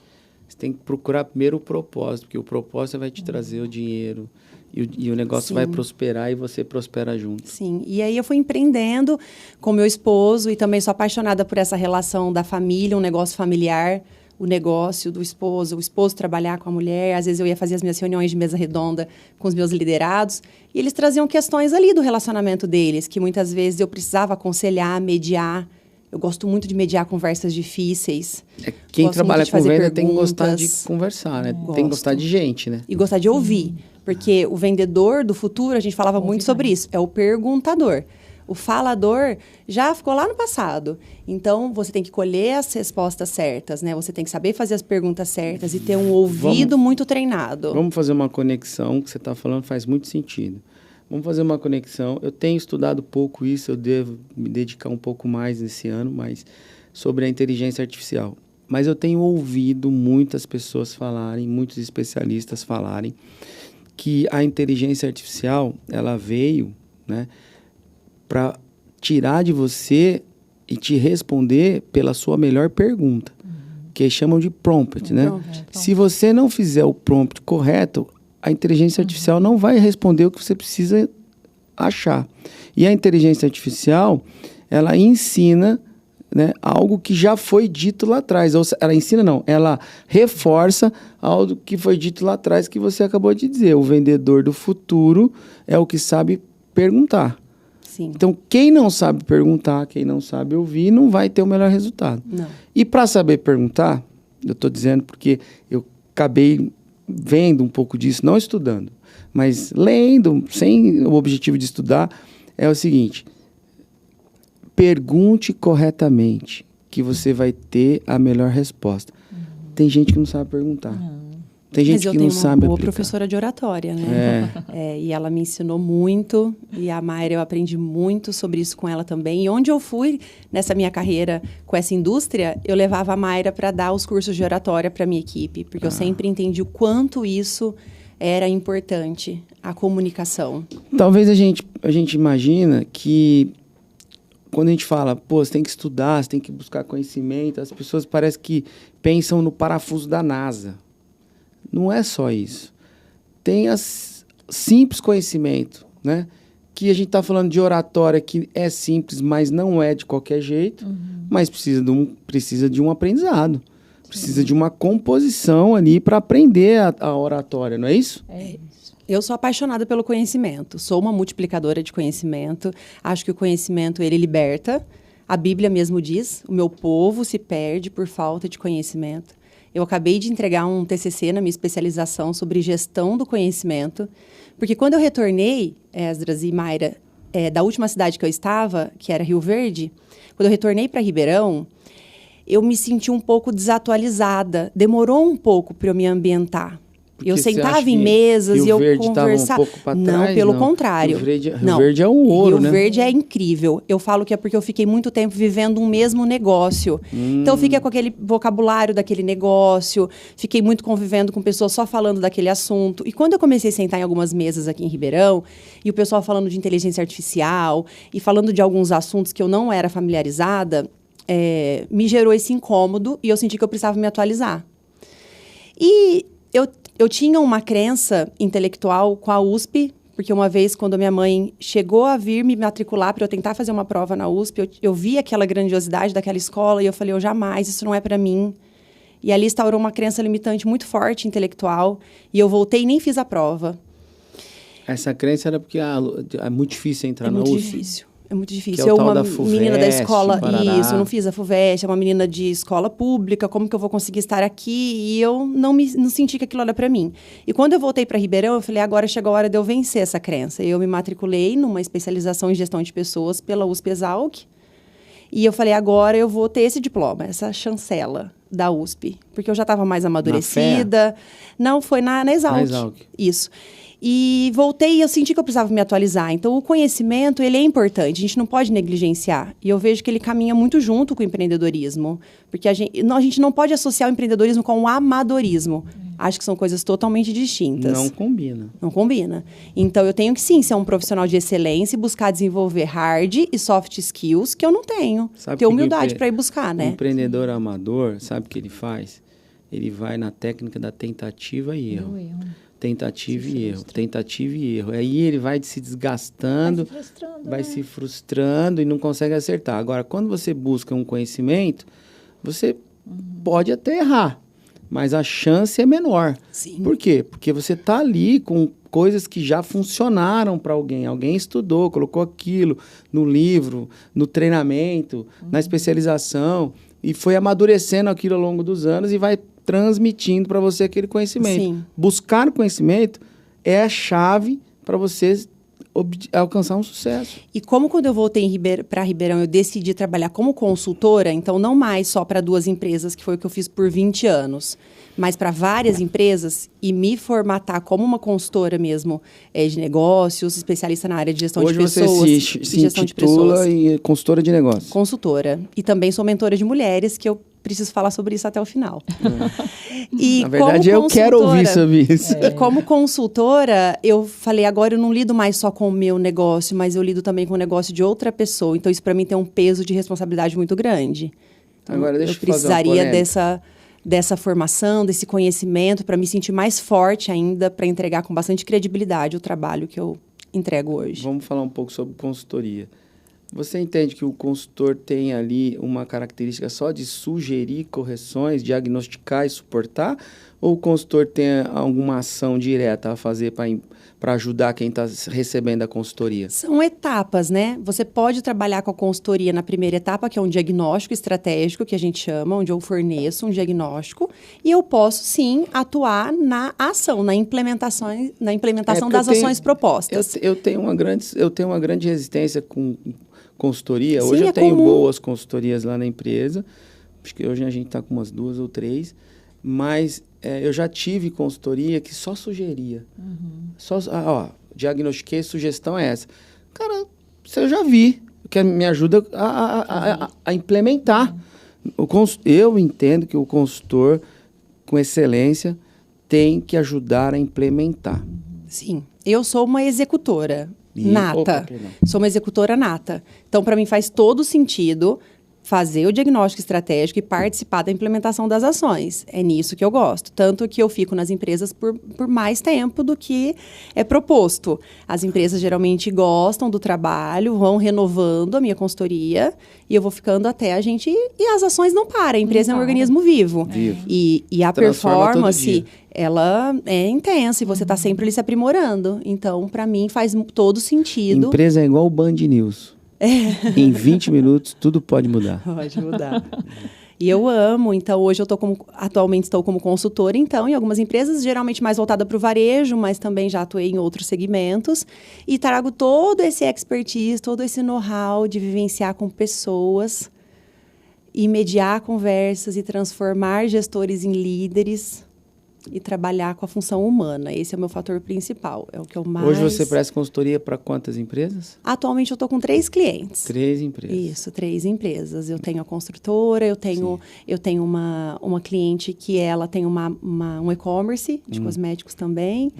Você tem que procurar primeiro o propósito, porque o propósito vai te trazer o dinheiro. E o negócio vai prosperar e você prospera junto. Sim. E aí eu fui empreendendo com meu esposo e também sou apaixonada por essa relação da família, um negócio familiar. o negócio do esposo, o esposo trabalhar com a mulher. Às vezes eu ia fazer as minhas reuniões de mesa redonda com os meus liderados e eles traziam questões ali do relacionamento deles, que muitas vezes eu precisava aconselhar, mediar. Eu gosto muito de mediar conversas difíceis. Quem trabalha com venda tem que gostar de conversar, né? Tem que gostar de gente, né? E gostar de ouvir. Porque o vendedor do futuro, a gente falava muito sobre isso, é o perguntador. O falador já ficou lá no passado. Então, você tem que colher as respostas certas, né? Você tem que saber fazer as perguntas certas e ter um ouvido muito treinado. Vamos fazer uma conexão, que você está falando faz muito sentido. Vamos fazer uma conexão. Eu tenho estudado pouco isso, eu devo me dedicar um pouco mais nesse ano, mas sobre a inteligência artificial. Mas eu tenho ouvido muitas pessoas falarem, muitos especialistas falarem, que a inteligência artificial, ela veio, né, para tirar de você e te responder pela sua melhor pergunta, que chamam de prompt, né? Se você não fizer o prompt correto, a inteligência artificial não vai responder o que você precisa achar. E a inteligência artificial, ela ensina, né, algo que já foi dito lá atrás. Ou ela ensina, não, ela reforça algo que foi dito lá atrás que você acabou de dizer. O vendedor do futuro é o que sabe perguntar. Sim. Então, quem não sabe perguntar, quem não sabe ouvir, não vai ter o melhor resultado. Não. E para saber perguntar, eu estou dizendo porque eu acabei vendo um pouco disso, não estudando, mas lendo, sem o objetivo de estudar, é o seguinte: pergunte corretamente, que você vai ter a melhor resposta. Tem gente que não sabe perguntar. Tem gente que não sabe aplicar. Mas eu tenho uma boa professora de oratória, né? E ela me ensinou muito, e a Mayra, eu aprendi muito sobre isso com ela também. E onde eu fui nessa minha carreira com essa indústria, eu levava a Mayra para dar os cursos de oratória para minha equipe, porque eu sempre entendi o quanto isso era importante, a comunicação. Talvez a gente imagina que quando a gente fala, pô, você tem que estudar, você tem que buscar conhecimento, as pessoas parecem que pensam no parafuso da NASA. Não é só isso. Tem simples conhecimento, né? Que a gente está falando de oratória, que é simples, mas não é de qualquer jeito, mas precisa de um aprendizado. Precisa de uma composição ali para aprender a oratória, não é isso? É isso. Eu sou apaixonada pelo conhecimento. Sou uma multiplicadora de conhecimento. Acho que o conhecimento, ele liberta. A Bíblia mesmo diz, o meu povo se perde por falta de conhecimento. Eu acabei de entregar um TCC na minha especialização sobre gestão do conhecimento, porque quando eu retornei, Esdras e Mayra, da última cidade que eu estava, que era Rio Verde, quando eu retornei para Ribeirão, eu me senti um pouco desatualizada. Demorou um pouco para eu me ambientar. Porque eu sentava em mesas e eu conversava. Um pouco pra trás, não, pelo contrário. Rio Verde é um ouro, né? Rio Verde é incrível. Eu falo que é porque eu fiquei muito tempo vivendo um mesmo negócio. Então, eu fiquei com aquele vocabulário daquele negócio, fiquei muito convivendo com pessoas só falando daquele assunto. E quando eu comecei a sentar em algumas mesas aqui em Ribeirão, e o pessoal falando de inteligência artificial, e falando de alguns assuntos que eu não era familiarizada, me gerou esse incômodo e eu senti que eu precisava me atualizar. E eu tinha uma crença intelectual com a USP, porque uma vez, quando a minha mãe chegou a vir me matricular para eu tentar fazer uma prova na USP, eu vi aquela grandiosidade daquela escola e eu falei, jamais, isso não é para mim. E ali instaurou uma crença limitante muito forte, intelectual, e eu voltei e nem fiz a prova. Essa crença era porque é muito difícil entrar na USP? É muito difícil. Que é o eu, uma tal da FUVEST, menina da escola, Parará. Isso, eu não fiz a FUVEST, é uma menina de escola pública, como que eu vou conseguir estar aqui? E eu não senti que aquilo era para mim. E quando eu voltei para Ribeirão, eu falei, agora chegou a hora de eu vencer essa crença. Eu me matriculei numa especialização em gestão de pessoas pela USP Exalc, e eu falei, agora eu vou ter esse diploma, essa chancela da USP, porque eu já estava mais amadurecida. Não, foi na Exalc. Na Exalc. Isso. E voltei e eu senti que eu precisava me atualizar. Então, o conhecimento, ele é importante, a gente não pode negligenciar. E eu vejo que ele caminha muito junto com o empreendedorismo. Porque a gente não pode associar o empreendedorismo com o amadorismo. Acho que são coisas totalmente distintas. Não combina. Não combina. Então, eu tenho que, sim, ser um profissional de excelência e buscar desenvolver hard e soft skills que eu não tenho. Ter humildade para ir buscar, né? O empreendedor amador, sabe o que ele faz? Ele vai na técnica da tentativa e erro. Tentativa e erro. Aí ele vai se desgastando, vai se frustrando e não consegue acertar. Agora, quando você busca um conhecimento, você pode até errar, mas a chance é menor. Sim. Por quê? Porque você está ali com coisas que já funcionaram para alguém. Alguém estudou, colocou aquilo no livro, no treinamento, na especialização, e foi amadurecendo aquilo ao longo dos anos e vai transmitindo para você aquele conhecimento. Sim. Buscar conhecimento é a chave para você alcançar um sucesso. E como quando eu voltei para Ribeirão, eu decidi trabalhar como consultora, então não mais só para 2 empresas, que foi o que eu fiz por 20 anos, mas para várias empresas e me formatar como uma consultora mesmo de negócios, especialista na área de gestão de pessoas. Hoje você se intitula em consultora de negócios. Consultora. E também sou mentora de mulheres, que eu preciso falar sobre isso até o final. E na verdade, eu quero ouvir sobre isso. E como consultora, eu falei, agora eu não lido mais só com o meu negócio, mas eu lido também com o negócio de outra pessoa. Então, isso para mim tem um peso de responsabilidade muito grande. Então, agora, deixa eu precisaria dessa formação, desse conhecimento, para me sentir mais forte ainda, para entregar com bastante credibilidade o trabalho que eu entrego hoje. Vamos falar um pouco sobre consultoria. Você entende que o consultor tem ali uma característica só de sugerir correções, diagnosticar e suportar? Ou o consultor tem alguma ação direta a fazer para ajudar quem está recebendo a consultoria? São etapas, né? Você pode trabalhar com a consultoria na primeira etapa, que é um diagnóstico estratégico, que a gente chama, onde eu forneço um diagnóstico, e eu posso, sim, atuar na ação, na implementação das ações propostas. Eu tenho uma grande resistência com consultoria. Sim, hoje eu tenho comum. boas consultorias lá na empresa. Acho que hoje a gente está com umas 2 ou 3. Mas eu já tive consultoria que só sugeria. Diagnostiquei, sugestão é essa. Cara, isso eu já vi. Que me ajuda a implementar. Eu entendo que o consultor, com excelência, tem que ajudar a implementar. Sim. Eu sou uma executora. Nata. Sou uma executora nata. Então, para mim, faz todo sentido fazer o diagnóstico estratégico e participar da implementação das ações. É nisso que eu gosto. Tanto que eu fico nas empresas por mais tempo do que é proposto. As empresas geralmente gostam do trabalho, vão renovando a minha consultoria e eu vou ficando até a gente... E as ações não param. A empresa é um organismo vivo. E a performance... ela é intensa e você está sempre ali se aprimorando. Então, para mim, faz todo sentido. Empresa é igual o Band News. Em 20 minutos, tudo pode mudar. Pode mudar. E eu amo. Então, hoje atualmente estou como consultora, então, em algumas empresas, geralmente mais voltada para o varejo, mas também já atuei em outros segmentos. E trago todo esse expertise, todo esse know-how de vivenciar com pessoas e mediar conversas e transformar gestores em líderes e trabalhar com a função humana. Esse é o meu fator principal. É o que eu mais... Hoje você presta consultoria para quantas empresas? Atualmente eu estou com 3 clientes. 3 empresas. Isso, 3 empresas. Eu tenho a construtora, eu tenho uma cliente que ela tem um e-commerce de cosméticos também.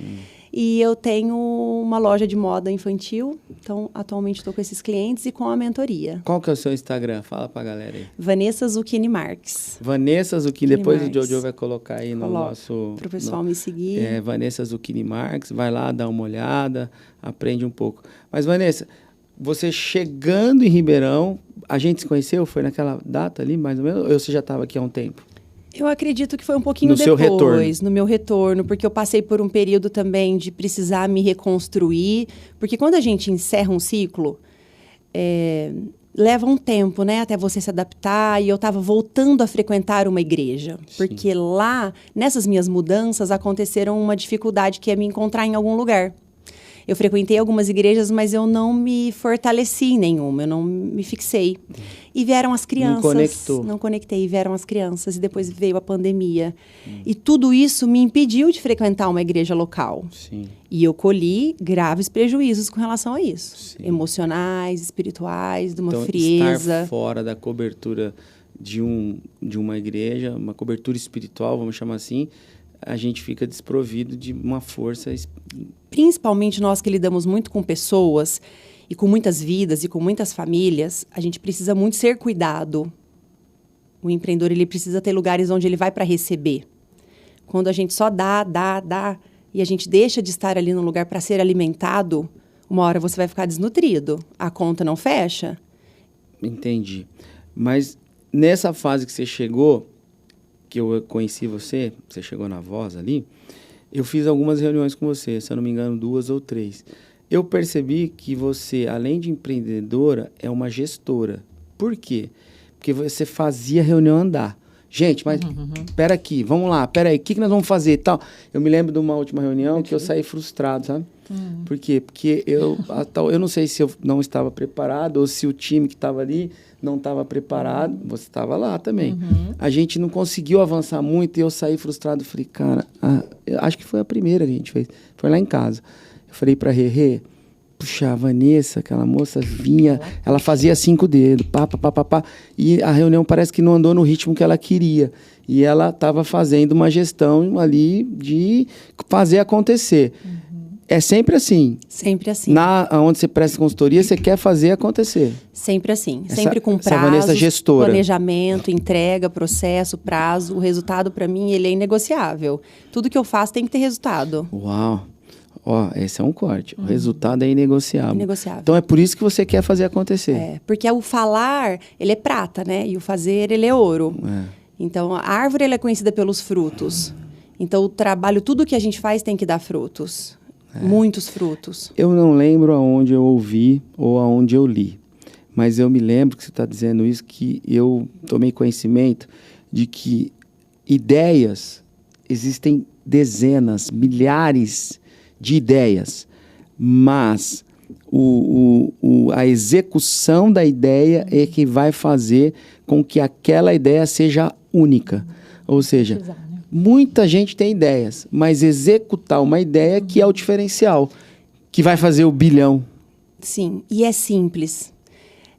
E eu tenho uma loja de moda infantil. Então, atualmente estou com esses clientes e com a mentoria. Qual que é o seu Instagram? Fala pra galera aí. Vanessa Zucchini Marques. Vanessa Zucchini. Depois o Jojo vai colocar aí no nosso... Para o pessoal me seguir. Vanessa Zucchini Marques. Vai lá, dá uma olhada, aprende um pouco. Mas, Vanessa, você chegando em Ribeirão, a gente se conheceu? Foi naquela data ali, mais ou menos? Ou você já estava aqui há um tempo? Eu acredito que foi um pouquinho depois, no meu retorno, porque eu passei por um período também de precisar me reconstruir, porque quando a gente encerra um ciclo, leva um tempo, né, até você se adaptar, e eu estava voltando a frequentar uma igreja, porque lá, nessas minhas mudanças, aconteceram uma dificuldade que é me encontrar em algum lugar. Eu frequentei algumas igrejas, mas eu não me fortaleci em nenhuma, eu não me fixei. E vieram as crianças. Não conectou. Não conectei, vieram as crianças, e depois veio a pandemia. E tudo isso me impediu de frequentar uma igreja local. Sim. E eu colhi graves prejuízos com relação a isso. Sim. Emocionais, espirituais, de uma frieza. Estar fora da cobertura de uma igreja, uma cobertura espiritual, vamos chamar assim, a gente fica desprovido de uma força. Principalmente nós que lidamos muito com pessoas e com muitas vidas e com muitas famílias, a gente precisa muito ser cuidado. O empreendedor, ele precisa ter lugares onde ele vai para receber. Quando a gente só dá, e a gente deixa de estar ali no lugar para ser alimentado, uma hora você vai ficar desnutrido. A conta não fecha. Entendi. Mas nessa fase que você chegou, que eu conheci você chegou na Voz ali, eu fiz algumas reuniões com você, se eu não me engano, 2 ou 3. Eu percebi que você, além de empreendedora, é uma gestora. Por quê? Porque você fazia a reunião andar. Gente, mas pera aqui, vamos lá, pera aí, o que nós vamos fazer e tal? Eu me lembro de uma última reunião que eu saí frustrado, sabe? Por quê? Porque eu não sei se eu não estava preparado ou se o time que estava ali não estava preparado. Você estava lá também. A gente não conseguiu avançar muito e eu saí frustrado. Falei, cara, eu acho que foi a primeira que a gente fez. Foi lá em casa. Eu falei pra Rê, puxa, a Vanessa, aquela moça vinha, ela fazia 5 dedos, pá, e a reunião parece que não andou no ritmo que ela queria. E ela estava fazendo uma gestão ali de fazer acontecer. É sempre assim. Sempre assim. Onde você presta consultoria, você quer fazer acontecer. Sempre assim. Sempre com prazo, planejamento, entrega, processo, prazo. O resultado, para mim, ele é inegociável. Tudo que eu faço tem que ter resultado. Uau! Esse é um corte. O resultado é inegociável. Inegociável. Então, é por isso que você quer fazer acontecer. Porque o falar, ele é prata, né? E o fazer, ele é ouro. Então, a árvore, ela é conhecida pelos frutos. Então, o trabalho, tudo que a gente faz tem que dar frutos. Muitos frutos. Eu não lembro aonde eu ouvi ou aonde eu li. Mas eu me lembro que você está dizendo isso, que eu tomei conhecimento de que ideias, existem dezenas, milhares de ideias, mas a execução da ideia é que vai fazer com que aquela ideia seja única. Ou seja, muita gente tem ideias, mas executar uma ideia que é o diferencial, que vai fazer o bilhão. Sim, e é simples.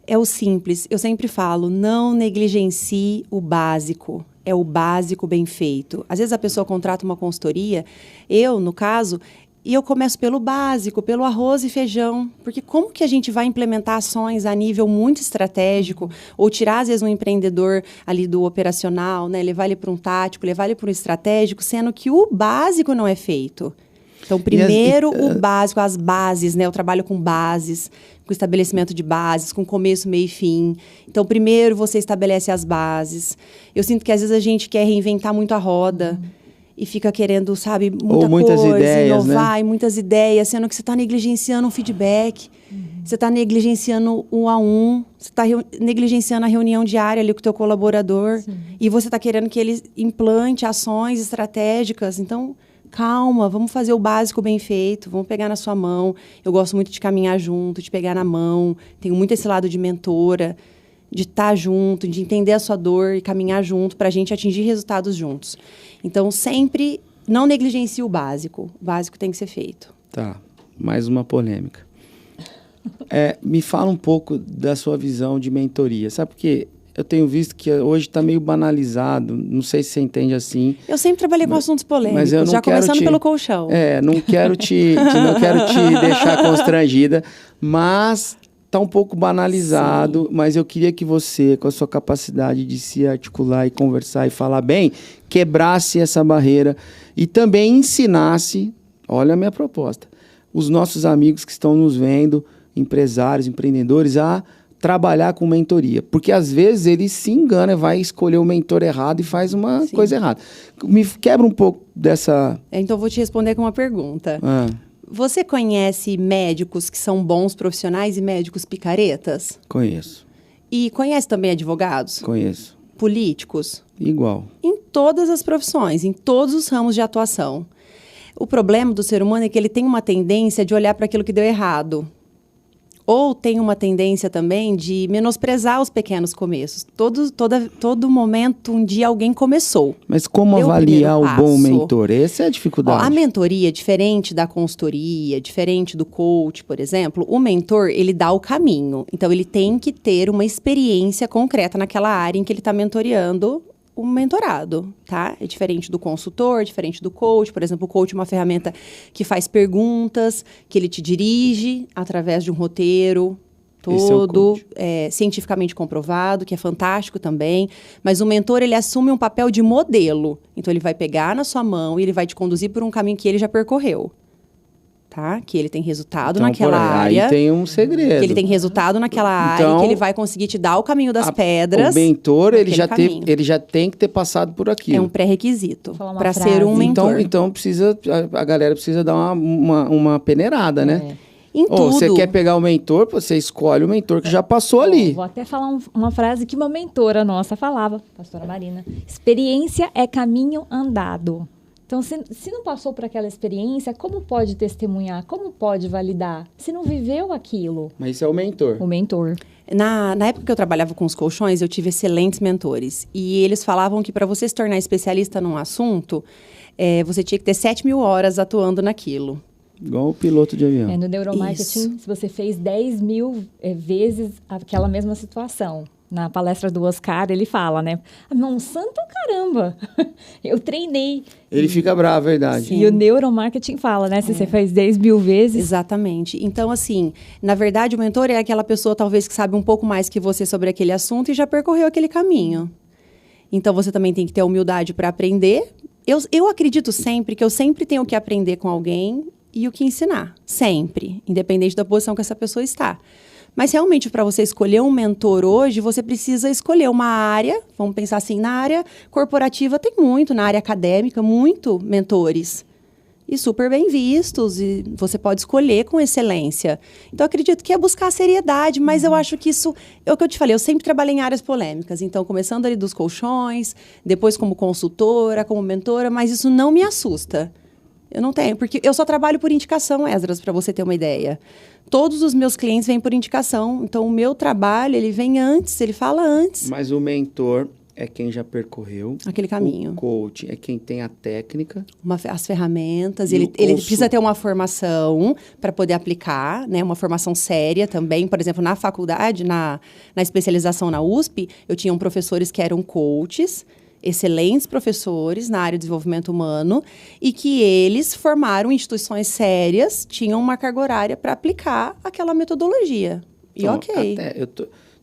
É o simples. Eu sempre falo, não negligencie o básico. É o básico bem feito. Às vezes a pessoa contrata uma consultoria, eu, no caso, e eu começo pelo básico, pelo arroz e feijão. Porque como que a gente vai implementar ações a nível muito estratégico, ou tirar, às vezes, um empreendedor ali do operacional, né? Levar ele para um tático, levar ele para um estratégico, sendo que o básico não é feito. Então, primeiro o básico, as bases, né? Eu trabalho com bases, com estabelecimento de bases, com começo, meio e fim. Então, primeiro você estabelece as bases. Eu sinto que, às vezes, a gente quer reinventar muito a roda. E fica querendo, sabe, muitas coisa, ideias, inovar, né? E muitas ideias, sendo que você está negligenciando um feedback, você está negligenciando um a um, você está negligenciando a reunião diária ali com o teu colaborador, e você está querendo que ele implante ações estratégicas. Então, calma, vamos fazer o básico bem feito, vamos pegar na sua mão. Eu gosto muito de caminhar junto, de pegar na mão, tenho muito esse lado de mentora, de estar junto, de entender a sua dor e caminhar junto para a gente atingir resultados juntos. Então, sempre não negligencie o básico. O básico tem que ser feito. Tá, mais uma polêmica. Me fala um pouco da sua visão de mentoria. Sabe por quê? Eu tenho visto que hoje está meio banalizado, não sei se você entende assim. Eu sempre trabalhei com assuntos polêmicos, mas eu não já começando pelo colchão. Não quero te deixar constrangida, mas está um pouco banalizado, mas eu queria que você, com a sua capacidade de se articular e conversar e falar bem, quebrasse essa barreira e também ensinasse, olha a minha proposta, os nossos amigos que estão nos vendo, empresários, empreendedores, a trabalhar com mentoria. Porque às vezes ele se engana, vai escolher o mentor errado e faz uma coisa errada. Me quebra um pouco dessa... Então eu vou te responder com uma pergunta. Você conhece médicos que são bons profissionais e médicos picaretas? Conheço. E conhece também advogados? Conheço. Políticos? Igual. Em todas as profissões, em todos os ramos de atuação. O problema do ser humano é que ele tem uma tendência de olhar para aquilo que deu errado. Ou tem uma tendência também de menosprezar os pequenos começos. Todo momento, um dia alguém começou. Mas como avaliar o bom mentor? Essa é a dificuldade. A mentoria, diferente da consultoria, diferente do coach, por exemplo, o mentor, ele dá o caminho. Então, ele tem que ter uma experiência concreta naquela área em que ele está mentoreando o mentorado, tá? É diferente do consultor, diferente do coach. Por exemplo, o coach é uma ferramenta que faz perguntas, que ele te dirige através de um roteiro todo, cientificamente comprovado, que é fantástico também. Mas o mentor, ele assume um papel de modelo. Então, ele vai pegar na sua mão e ele vai te conduzir por um caminho que ele já percorreu. tá? Que ele tem resultado naquela área. Aí tem um segredo. Que ele tem resultado naquela área, que ele vai conseguir te dar o caminho das pedras. O mentor, ele já tem que ter passado por aquilo. É um pré-requisito para ser um mentor. Então a galera precisa dar uma peneirada, né? Em tudo. Você quer pegar o mentor, você escolhe o mentor que já passou ali. Vou até falar uma frase que uma mentora nossa falava, pastora Marina. Experiência é caminho andado. Então, se não passou por aquela experiência, como pode testemunhar? Como pode validar? Se não viveu aquilo. Mas isso é o mentor. O mentor. Na época que eu trabalhava com os colchões, eu tive excelentes mentores. E eles falavam que para você se tornar especialista num assunto, você tinha que ter 7.000 horas atuando naquilo. Igual o piloto de avião. No neuromarketing, se você fez 10.000 vezes aquela mesma situação. Na palestra do Oscar, ele fala, né? Monsanto, caramba! Eu treinei. Ele fica bravo, é verdade. Sim. E o neuromarketing fala, né? Se você faz 10.000 vezes... Exatamente. Então, assim, na verdade, o mentor é aquela pessoa, talvez, que sabe um pouco mais que você sobre aquele assunto e já percorreu aquele caminho. Então, você também tem que ter humildade para aprender. Eu acredito sempre que eu sempre tenho que aprender com alguém e o que ensinar. Sempre. Independente da posição que essa pessoa está. Mas, realmente, para você escolher um mentor hoje, você precisa escolher uma área. Vamos pensar assim, na área corporativa tem muito, na área acadêmica, muito mentores. E super bem vistos, e você pode escolher com excelência. Então, acredito que é buscar a seriedade, mas eu acho que isso... É o que eu te falei, eu sempre trabalhei em áreas polêmicas. Então, começando ali dos colchões, depois como consultora, como mentora, mas isso não me assusta. Eu não tenho, porque eu só trabalho por indicação, Esdras, para você ter uma ideia. Todos os meus clientes vêm por indicação. Então, o meu trabalho, ele vem antes, ele fala antes. Mas o mentor é quem já percorreu. Aquele caminho. O coach é quem tem a técnica. As ferramentas. Ele precisa ter uma formação para poder aplicar, né? Uma formação séria também. Por exemplo, na faculdade, na especialização na USP, eu tinha professores que eram coaches, excelentes professores na área de desenvolvimento humano e que eles formaram instituições sérias, tinham uma carga horária para aplicar aquela metodologia. E então, ok.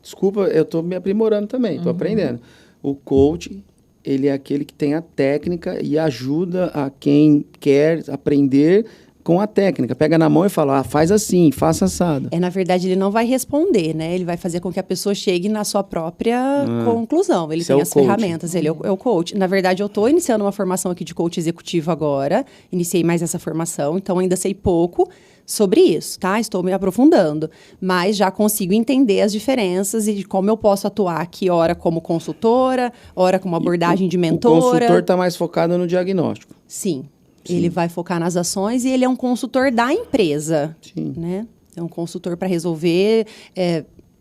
Desculpa, eu estou me aprimorando também, estou aprendendo. O coach, ele é aquele que tem a técnica e ajuda a quem quer aprender com a técnica. Pega na mão e fala, faz assim, faça assado. Na verdade, ele não vai responder, né? Ele vai fazer com que a pessoa chegue na sua própria conclusão. Ele tem as ferramentas, ele é o coach. Na verdade, eu estou iniciando uma formação aqui de coach executivo agora. Iniciei mais essa formação, então ainda sei pouco sobre isso, tá? Estou me aprofundando. Mas já consigo entender as diferenças e de como eu posso atuar aqui, ora como consultora, ora como abordagem de mentora. O consultor está mais focado no diagnóstico. Sim. Ele vai focar nas ações e ele é um consultor da empresa. Sim. Né? É um consultor para resolver,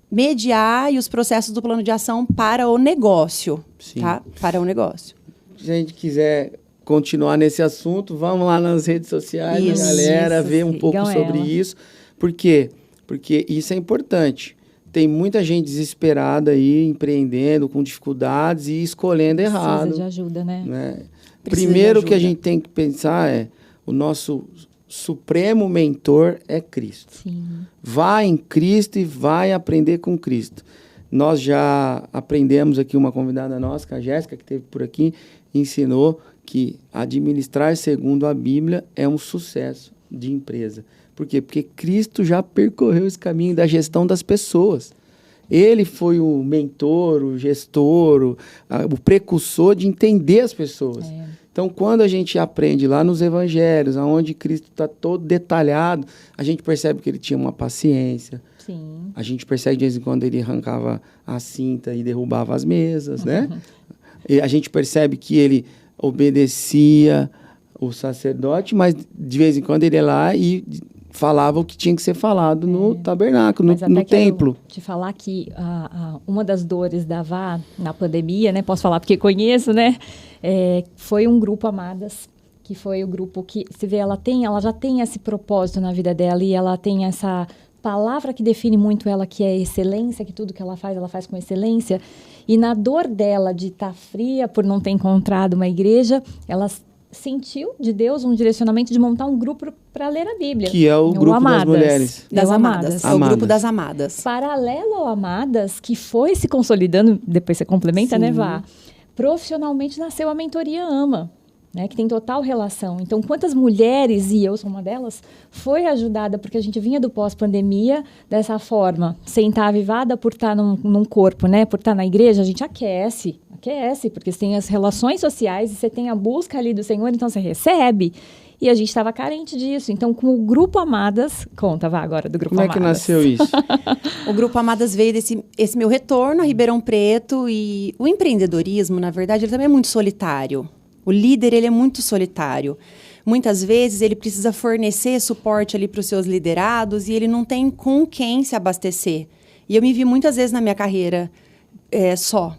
mediar e os processos do plano de ação para o negócio. Sim. Tá? Para o negócio. Se a gente quiser continuar nesse assunto, vamos lá nas redes sociais, isso, galera, ver um pouco sobre isso. Por quê? Porque isso é importante. Tem muita gente desesperada aí, empreendendo, com dificuldades e escolhendo errado. Precisa de ajuda, né? Primeiro que a gente tem que pensar o nosso supremo mentor é Cristo. Sim. Vá em Cristo e vai aprender com Cristo. Nós já aprendemos aqui, uma convidada nossa, a Jéssica, que esteve por aqui, ensinou que administrar segundo a Bíblia é um sucesso de empresa. Por quê? Porque Cristo já percorreu esse caminho da gestão das pessoas. Ele foi o mentor, o gestor, o precursor de entender as pessoas. Então, quando a gente aprende lá nos evangelhos, onde Cristo está todo detalhado, a gente percebe que ele tinha uma paciência. Sim. A gente percebe de vez em quando ele arrancava a cinta e derrubava as mesas, né? E a gente percebe que ele obedecia o sacerdote, mas de vez em quando ele ia lá e falava o que tinha que ser falado no tabernáculo, no templo. Te falar que uma das dores da Vá na pandemia, né? Posso falar porque conheço, né? Foi um grupo Amadas, que foi o grupo que, se vê, ela já tem esse propósito na vida dela e ela tem essa palavra que define muito ela, que é excelência, que tudo que ela faz com excelência. E na dor dela de estar fria por não ter encontrado uma igreja, ela sentiu de Deus um direcionamento de montar um grupo para ler a Bíblia. Que é o grupo Amadas, das mulheres. Das Amadas. É o grupo das Amadas. Paralelo ao Amadas, que foi se consolidando, depois você complementa, Sim. né, Vá? Profissionalmente nasceu a mentoria AMA. né, que tem total relação. Então, quantas mulheres, e eu sou uma delas, foi ajudada porque a gente vinha do pós-pandemia dessa forma, sem estar avivada por estar num corpo, né, por estar na igreja, a gente aquece, porque você tem as relações sociais e você tem a busca ali do Senhor, então você recebe. E a gente estava carente disso. Então, com o Grupo Amadas... Conta, vá agora, do Grupo Amadas. Como é que nasceu isso? O Grupo Amadas veio esse meu retorno a Ribeirão Preto. E o empreendedorismo, na verdade, ele também é muito solitário. O líder, ele é muito solitário. Muitas vezes, ele precisa fornecer suporte ali para os seus liderados e ele não tem com quem se abastecer. E eu me vi muitas vezes na minha carreira só.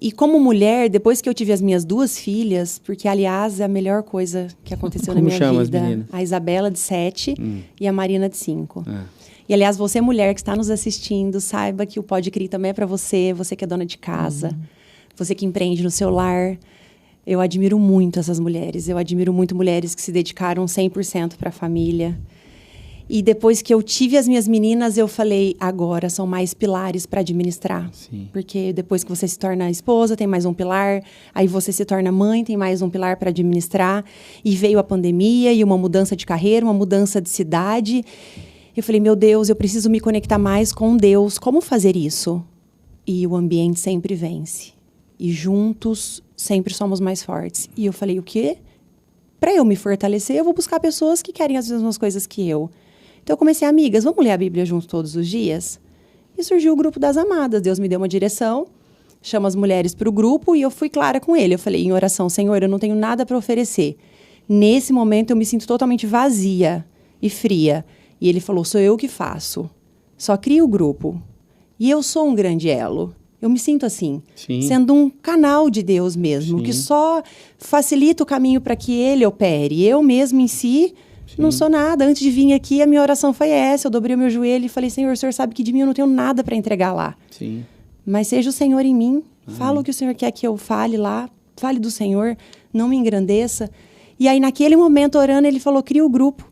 E como mulher, depois que eu tive as minhas 2 filhas, porque, aliás, é a melhor coisa que aconteceu na minha chama vida. as meninas? A Isabela, de 7, e a Marina, de 5. É. E, aliás, você, mulher, que está nos assistindo, saiba que o Pode Crer também é para você que é dona de casa, você que empreende no seu lar. Eu admiro muito essas mulheres. Eu admiro muito mulheres que se dedicaram 100% para a família. E depois que eu tive as minhas meninas, eu falei, agora são mais pilares para administrar. Sim. Porque depois que você se torna esposa, tem mais um pilar. Aí você se torna mãe, tem mais um pilar para administrar. E veio a pandemia e uma mudança de carreira, uma mudança de cidade. Eu falei, meu Deus, eu preciso me conectar mais com Deus. Como fazer isso? E o ambiente sempre vence. E juntos sempre somos mais fortes. E eu falei, o quê? Para eu me fortalecer, eu vou buscar pessoas que querem as mesmas coisas que eu. Então, eu comecei, amigas, vamos ler a Bíblia juntos todos os dias? E surgiu o Grupo das Amadas. Deus me deu uma direção, chama as mulheres para o grupo e eu fui clara com ele. Eu falei em oração, Senhor, eu não tenho nada para oferecer. Nesse momento, eu me sinto totalmente vazia e fria. E ele falou, sou eu que faço. Só cria o grupo. E eu sou um grande elo. Eu me sinto assim, Sim. sendo um canal de Deus mesmo, Sim. que só facilita o caminho para que ele opere. Eu mesmo em si... Sim. Não sou nada. Antes de vir aqui, a minha oração foi essa. Eu dobrei o meu joelho e falei, Senhor, o Senhor sabe que de mim eu não tenho nada para entregar lá. Sim. Mas seja o Senhor em mim. Fala o que o Senhor quer que eu fale lá. Fale do Senhor. Não me engrandeça. E aí, naquele momento, orando, ele falou, cria o grupo.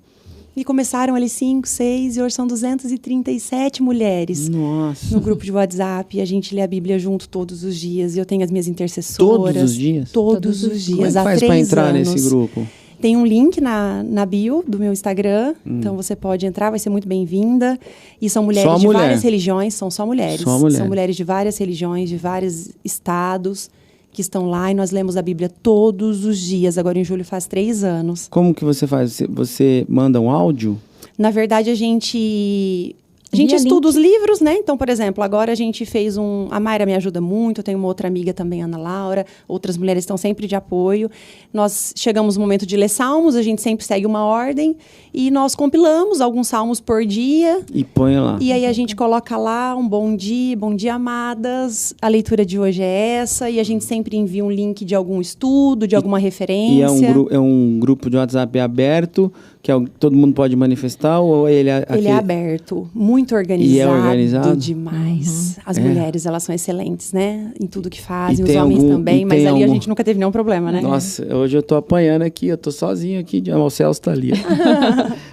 E começaram ali 5, 6, e hoje são 237 mulheres. Nossa. No grupo de WhatsApp. E a gente lê a Bíblia junto todos os dias. E eu tenho as minhas intercessoras. Todos os dias? Todos os dias. Como é que há faz 3 para entrar anos. nesse grupo? Tem um link na bio do meu Instagram, então você pode entrar, vai ser muito bem-vinda. E são mulheres de várias religiões, são só mulheres. São mulheres de várias religiões, de vários estados que estão lá e nós lemos a Bíblia todos os dias. Agora em julho faz 3 anos. Como que você faz? Você manda um áudio? Na verdade, a gente estuda os livros, né? Então, por exemplo, agora a gente fez a Mayra me ajuda muito, eu tenho uma outra amiga também, Ana Laura, outras mulheres estão sempre de apoio. Nós chegamos no momento de ler salmos, a gente sempre segue uma ordem e nós compilamos alguns salmos por dia. E põe lá. E aí a gente coloca lá um bom dia amadas, a leitura de hoje é essa, e a gente sempre envia um link de algum estudo, de alguma referência. E é um grupo de WhatsApp aberto, que todo mundo pode manifestar, ou ele é... Ele é aberto, muito organizado, e é organizado demais. As mulheres, elas são excelentes, né? Em tudo que fazem, os tem homens também, mas ali algum... a gente nunca teve nenhum problema, né? Nossa, hoje eu tô apanhando aqui, eu tô sozinho aqui, o Celso tá ali.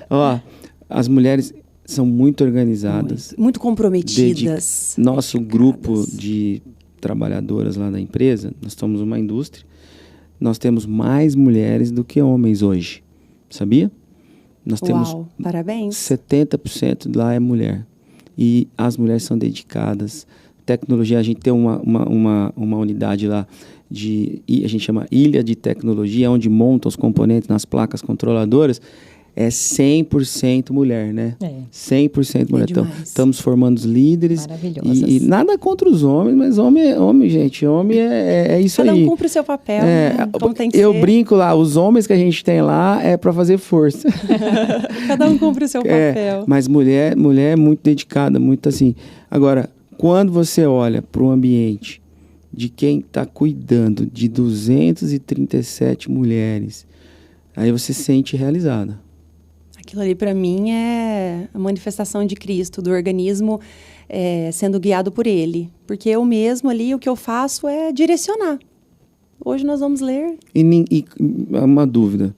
Ó, as mulheres são muito organizadas. Muito comprometidas. Nosso grupo de trabalhadoras lá da empresa, nós somos uma indústria, nós temos mais mulheres do que homens hoje, sabia? Nós temos parabéns. 70% lá é mulher. E as mulheres são dedicadas. Tecnologia, a gente tem uma unidade lá, a gente chama Ilha de Tecnologia, onde monta os componentes nas placas controladoras. É 100% mulher, né? 100% mulher. Então, estamos formando os líderes. Maravilhosas. E nada contra os homens, mas homem, gente, homem é isso aí. Cada um cumpre o seu papel, né? Como tem que eu ser. brinco lá, os homens que a gente tem lá é para fazer força. Cada um cumpre o seu papel. Mas mulher é muito dedicada, muito assim. Agora, quando você olha para o ambiente de quem está cuidando de 237 mulheres, aí você se sente realizada. Aquilo ali, para mim, é a manifestação de Cristo, do organismo sendo guiado por Ele. Porque eu mesmo ali, o que eu faço é direcionar. Hoje nós vamos ler. E uma dúvida.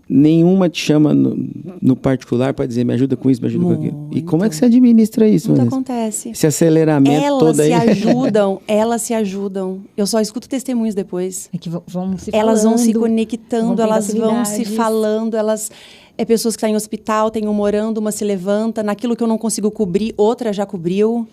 nenhuma te chama no particular para dizer, me ajuda com isso, me ajuda com aquilo. E como é que você administra isso? Muito acontece. Esse aceleramento todo aí. Elas se ajudam. Eu só escuto testemunhos depois. É que vão se elas falando, vão se conectando, elas vão se falando, pessoas que estão em hospital, tem uma orando, uma se levanta, naquilo que eu não consigo cobrir, outra já cobriu.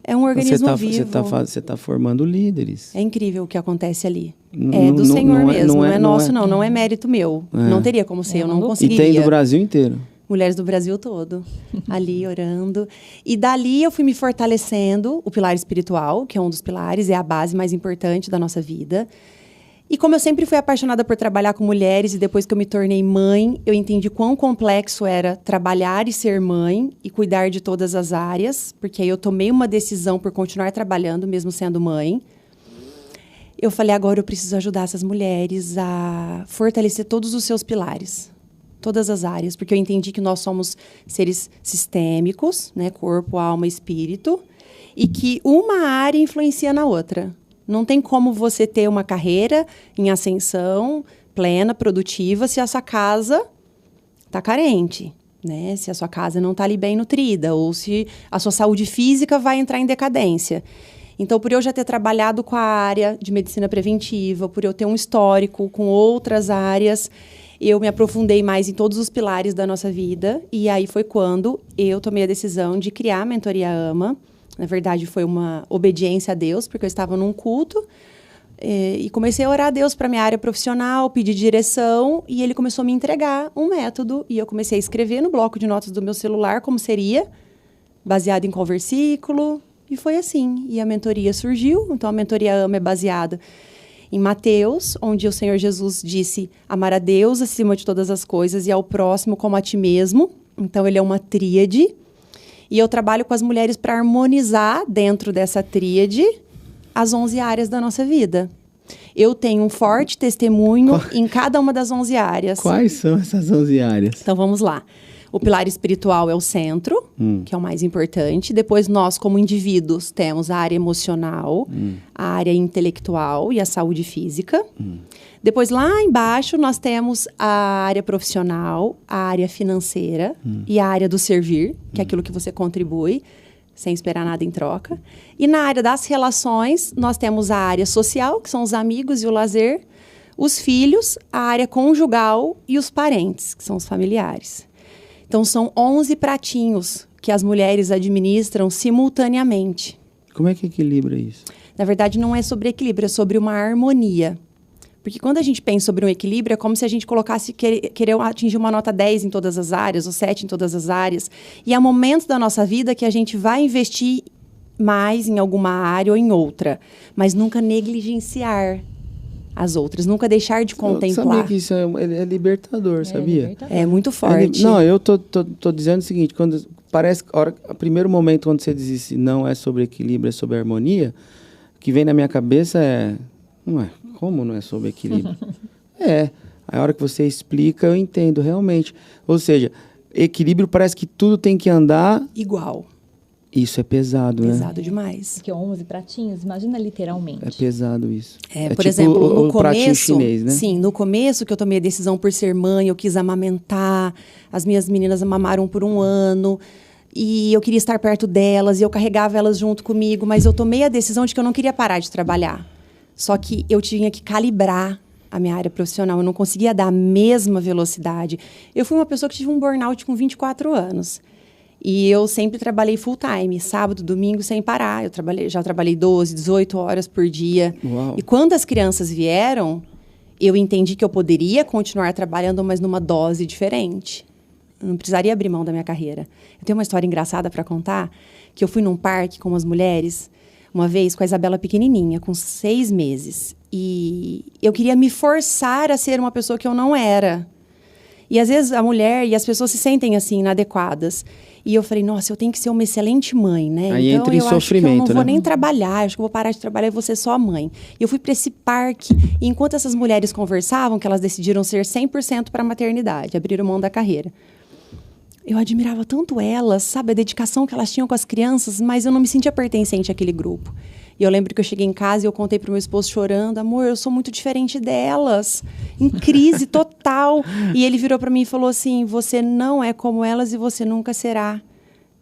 É um organismo vivo. Você está formando líderes. É incrível o que acontece ali. É do Senhor mesmo, não é nosso, não é mérito meu. Não teria como ser, eu não conseguiria. E tem do Brasil inteiro. Mulheres do Brasil todo, ali orando. E dali eu fui me fortalecendo, o pilar espiritual, que é um dos pilares, é a base mais importante da nossa vida. E como eu sempre fui apaixonada por trabalhar com mulheres, e depois que eu me tornei mãe, eu entendi quão complexo era trabalhar e ser mãe e cuidar de todas as áreas, porque aí eu tomei uma decisão por continuar trabalhando, mesmo sendo mãe. Eu falei, agora eu preciso ajudar essas mulheres a fortalecer todos os seus pilares, todas as áreas, porque eu entendi que nós somos seres sistêmicos, né, corpo, alma e espírito, e que uma área influencia na outra. Não tem como você ter uma carreira em ascensão, plena, produtiva, se a sua casa está carente, né? Se a sua casa não está ali bem nutrida, ou se a sua saúde física vai entrar em decadência. Então, por eu já ter trabalhado com a área de medicina preventiva, por eu ter um histórico com outras áreas, eu me aprofundei mais em todos os pilares da nossa vida. E aí foi quando eu tomei a decisão de criar a Mentoria AMA. Na verdade, foi uma obediência a Deus, porque eu estava num culto e comecei a orar a Deus para minha área profissional, pedir direção, e ele começou a me entregar um método, e eu comecei a escrever no bloco de notas do meu celular como seria, baseado em qual versículo, e foi assim. E a mentoria surgiu, então a Mentoria AMA é baseada em Mateus, onde o Senhor Jesus disse amar a Deus acima de todas as coisas e ao próximo como a ti mesmo. Então, ele é uma tríade. E eu trabalho com as mulheres para harmonizar dentro dessa tríade as 11 áreas da nossa vida. Eu tenho um forte testemunho em cada uma das 11 áreas. Quais são essas 11 áreas? Então, vamos lá. O pilar espiritual é o centro, que é o mais importante. Depois, nós, como indivíduos, temos a área emocional, a área intelectual e a saúde física. Depois, lá embaixo, nós temos a área profissional, a área financeira e a área do servir, que é aquilo que você contribui, sem esperar nada em troca. E na área das relações, nós temos a área social, que são os amigos e o lazer, os filhos, a área conjugal e os parentes, que são os familiares. Então, são 11 pratinhos que as mulheres administram simultaneamente. Como é que equilibra isso? Na verdade, não é sobre equilíbrio, é sobre uma harmonia. Porque quando a gente pensa sobre um equilíbrio, é como se a gente colocasse querer atingir uma nota 10 em todas as áreas, ou 7 em todas as áreas. E há momentos da nossa vida que a gente vai investir mais em alguma área ou em outra, mas nunca negligenciar as outras, nunca deixar de contemplar. Sabia que isso é libertador, sabia? Libertador. É muito forte. Não, eu tô dizendo o seguinte, quando parece que o primeiro momento quando você diz isso, não é sobre equilíbrio, é sobre harmonia, o que vem na minha cabeça é, como não é sobre equilíbrio? A hora que você explica, eu entendo realmente. Ou seja, equilíbrio parece que tudo tem que andar igual. Isso é pesado, né? Pesado demais. Porque 11 pratinhos, imagina literalmente. É pesado isso. Por tipo exemplo, no o pratinho começo, chinês, né? Sim, no começo que eu tomei a decisão por ser mãe, eu quis amamentar, as minhas meninas mamaram por 1 ano, e eu queria estar perto delas, e eu carregava elas junto comigo, mas eu tomei a decisão de que eu não queria parar de trabalhar. Só que eu tinha que calibrar a minha área profissional, eu não conseguia dar a mesma velocidade. Eu fui uma pessoa que tive um burnout com 24 anos. E eu sempre trabalhei full time, sábado, domingo, sem parar. Já trabalhei 12, 18 horas por dia. Uau. E quando as crianças vieram, eu entendi que eu poderia continuar trabalhando, mas numa dose diferente. Eu não precisaria abrir mão da minha carreira. Eu tenho uma história engraçada para contar, que eu fui num parque com umas mulheres, uma vez com a Isabela pequenininha, com 6 meses. E eu queria me forçar a ser uma pessoa que eu não era. E às vezes a mulher e as pessoas se sentem assim, inadequadas. E eu falei, nossa, eu tenho que ser uma excelente mãe, né? Aí então entra em eu acho que eu não sofrimento, vou né? nem trabalhar, acho que eu vou parar de trabalhar e vou ser só mãe. E eu fui para esse parque, e enquanto essas mulheres conversavam, que elas decidiram ser 100% para a maternidade, abriram mão da carreira. Eu admirava tanto elas, sabe, a dedicação que elas tinham com as crianças, mas eu não me sentia pertencente àquele grupo. E eu lembro que eu cheguei em casa e eu contei pro meu esposo chorando, amor, eu sou muito diferente delas, em crise total. E ele virou para mim e falou assim, você não é como elas e você nunca será.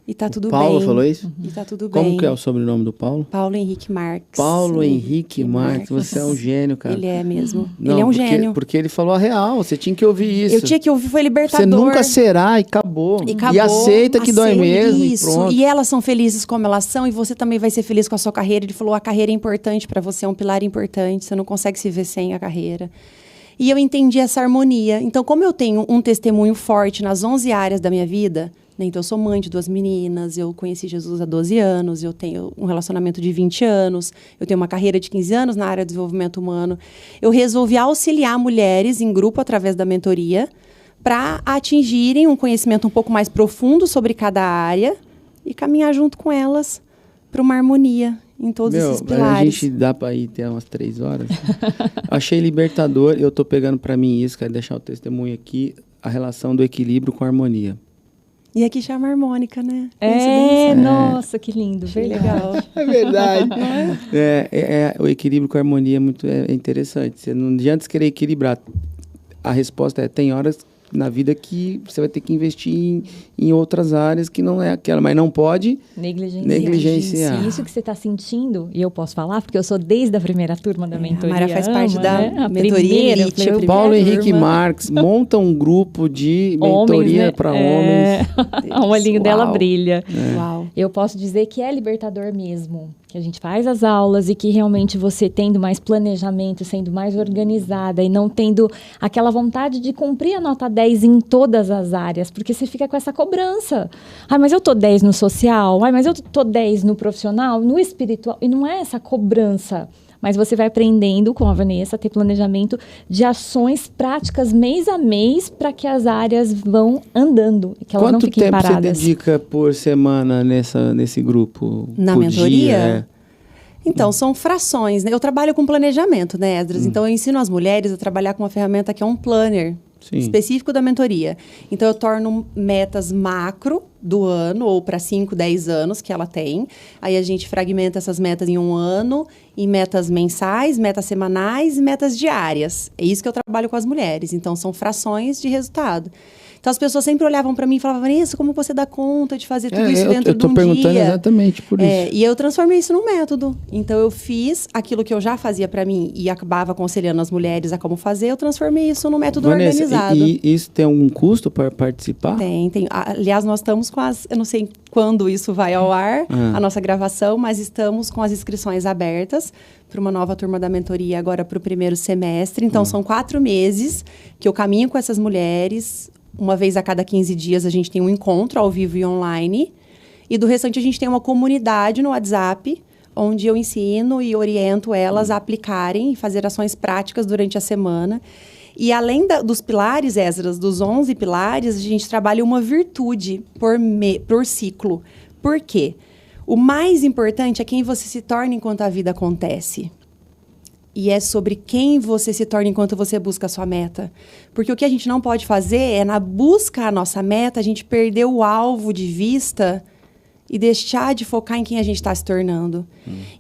E tá tudo bem. Paulo falou isso? E tá tudo bem. Como que é o sobrenome do Paulo? Paulo Henrique Marques. Paulo Henrique Marques. Você é um gênio, cara. Ele é mesmo. Não, ele é um gênio. Porque ele falou a real, você tinha que ouvir isso. Eu tinha que ouvir, foi libertador. Você nunca será e acabou. E aceita que dói mesmo isso. e pronto. E elas são felizes como elas são e você também vai ser feliz com a sua carreira. Ele falou, a carreira é importante para você, é um pilar importante, você não consegue se ver sem a carreira. E eu entendi essa harmonia. Então, como eu tenho um testemunho forte nas 11 áreas da minha vida... Então, eu sou mãe de 2 meninas, eu conheci Jesus há 12 anos, eu tenho um relacionamento de 20 anos, eu tenho uma carreira de 15 anos na área de desenvolvimento humano. Eu resolvi auxiliar mulheres em grupo através da mentoria para atingirem um conhecimento um pouco mais profundo sobre cada área e caminhar junto com elas para uma harmonia em todos esses pilares. A gente dá para ir até umas 3 horas. Achei libertador, eu estou pegando para mim isso, quero deixar o testemunho aqui, a relação do equilíbrio com a harmonia. E aqui chama harmônica, né? Nossa, que lindo, legal. É verdade. O equilíbrio com a harmonia é interessante. Você não adianta querer equilibrar. A resposta é, tem horas na vida que você vai ter que investir em outras áreas que não é aquela, mas não pode negligenciar. Isso que você está sentindo, e eu posso falar, porque eu sou desde a primeira turma da mentoria. A Mara faz parte da mentoria elite. Paulo Henrique Marques monta um grupo de mentoria para homens. O olhinho dela brilha. Uau. Eu posso dizer que é libertador mesmo. Que a gente faz as aulas e que realmente você tendo mais planejamento, sendo mais organizada e não tendo aquela vontade de cumprir a nota 10 em todas as áreas, porque você fica com essa cobrança. Mas eu tô 10 no social, mas eu tô 10 no profissional, no espiritual, e não é essa cobrança. Mas você vai aprendendo com a Vanessa a ter planejamento de ações práticas mês a mês para que as áreas vão andando, que elas não fiquem paradas. Quanto tempo você dedica por semana nesse grupo? Na mentoria? Então, são frações, né? Eu trabalho com planejamento, né, Esdras? Então, eu ensino as mulheres a trabalhar com uma ferramenta que é um planner. Sim. Específico da mentoria. Então, eu torno metas macro do ano, ou para 5, 10 anos que ela tem. Aí, a gente fragmenta essas metas em um ano, em metas mensais, metas semanais e metas diárias. É isso que eu trabalho com as mulheres. Então, são frações de resultado. Então, as pessoas sempre olhavam para mim e falavam, Vanessa, como você dá conta de fazer tudo isso dentro de um dia? Eu estou perguntando exatamente por isso. E eu transformei isso num método. Então, eu fiz aquilo que eu já fazia para mim e acabava aconselhando as mulheres a como fazer, eu transformei isso num método organizado. E isso tem algum custo para participar? Tem. Aliás, nós estamos com eu não sei quando isso vai ao ar, a nossa gravação, mas estamos com as inscrições abertas para uma nova turma da mentoria agora para o primeiro semestre. Então, são 4 meses que eu caminho com essas mulheres. Uma vez a cada 15 dias a gente tem um encontro ao vivo e online. E do restante a gente tem uma comunidade no WhatsApp, onde eu ensino e oriento elas a aplicarem e fazer ações práticas durante a semana. E além dos pilares, Esdras, dos 11 pilares, a gente trabalha uma virtude por ciclo. Por quê? O mais importante é quem você se torna enquanto a vida acontece. E é sobre quem você se torna enquanto você busca a sua meta. Porque o que a gente não pode fazer é, na busca à nossa meta, a gente perder o alvo de vista e deixar de focar em quem a gente está se tornando.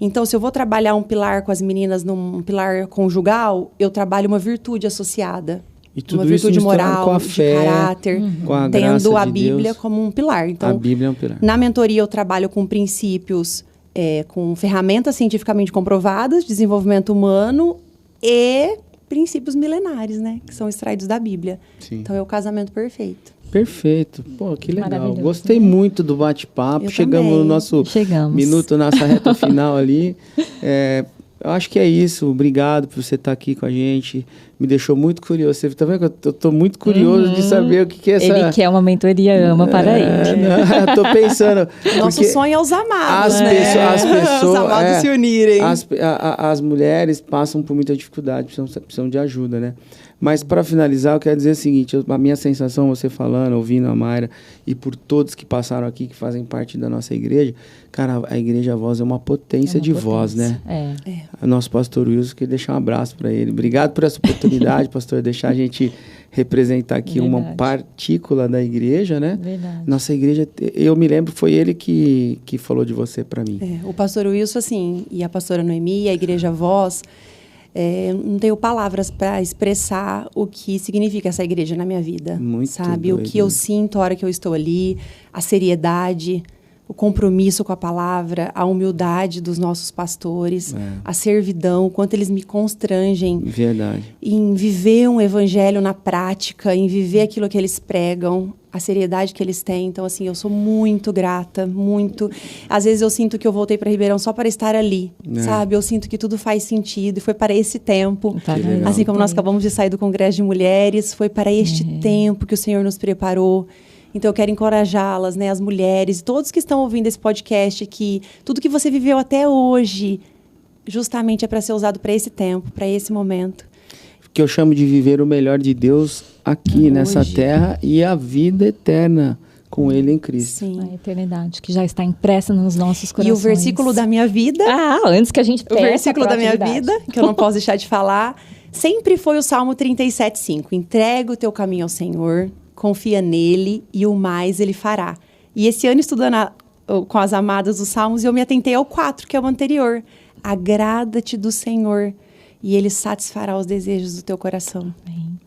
Então, se eu vou trabalhar um pilar com as meninas, num pilar conjugal, eu trabalho uma virtude associada. E tudo uma virtude isso moral, com a fé, de caráter, com a tendo a de Bíblia Deus. como um pilar. Então, a Bíblia é um pilar. Na mentoria, eu trabalho com princípios... com ferramentas cientificamente comprovadas, desenvolvimento humano e princípios milenares, né? Que são extraídos da Bíblia. Sim. Então, é o casamento perfeito. Perfeito. Pô, que legal. Gostei muito do bate-papo. Chegamos também. No nosso minuto, nossa reta final ali. Eu acho que é isso. Obrigado por você estar aqui com a gente. Me deixou muito curioso. Você tá vendo que eu estou muito curioso de saber o que é essa... Ele quer uma mentoria, ama para ele. Eu estou pensando... Nosso sonho é os amados, as pessoas, os amados se unirem. As mulheres passam por muita dificuldade, precisam de ajuda, né? Mas, para finalizar, eu quero dizer o seguinte, a minha sensação, você falando, ouvindo a Mayra, e por todos que passaram aqui, que fazem parte da nossa igreja, cara, a Igreja Voz é uma potência de voz, né? O nosso pastor Wilson, queria deixar um abraço para ele. Obrigado por essa oportunidade, pastor, deixar a gente representar aqui uma partícula da igreja, né? Verdade. Nossa igreja, eu me lembro, foi ele que falou de você para mim. O pastor Wilson, assim, e a pastora Noemi, a igreja Voz, não tenho palavras para expressar o que significa essa igreja na minha vida. Muito sabe? doido. O que eu sinto a hora que eu estou ali, a seriedade, o compromisso com a palavra, a humildade dos nossos pastores, a servidão, o quanto eles me constrangem. Verdade. Em viver um evangelho na prática, em viver aquilo que eles pregam, a seriedade que eles têm. Então, assim, eu sou muito grata, muito. Às vezes eu sinto que eu voltei para Ribeirão só para estar ali, sabe? Eu sinto que tudo faz sentido e foi para esse tempo. Assim como nós acabamos de sair do Congresso de Mulheres, foi para este tempo que o Senhor nos preparou. Então, eu quero encorajá-las, né, as mulheres, todos que estão ouvindo esse podcast, que tudo que você viveu até hoje, justamente é para ser usado para esse tempo, para esse momento. Que eu chamo de viver o melhor de Deus aqui, nessa terra, e a vida eterna com Ele em Cristo. Sim. A eternidade, que já está impressa nos nossos corações. E o versículo da minha vida... antes que a gente peça o versículo da minha vida, que eu não posso deixar de falar, sempre foi o Salmo 37:5. Entrega o teu caminho ao Senhor, confia nele e o mais ele fará. E esse ano, estudando com as amadas os Salmos, eu me atentei ao 4, que é o anterior. Agrada-te do Senhor e ele satisfará os desejos do teu coração.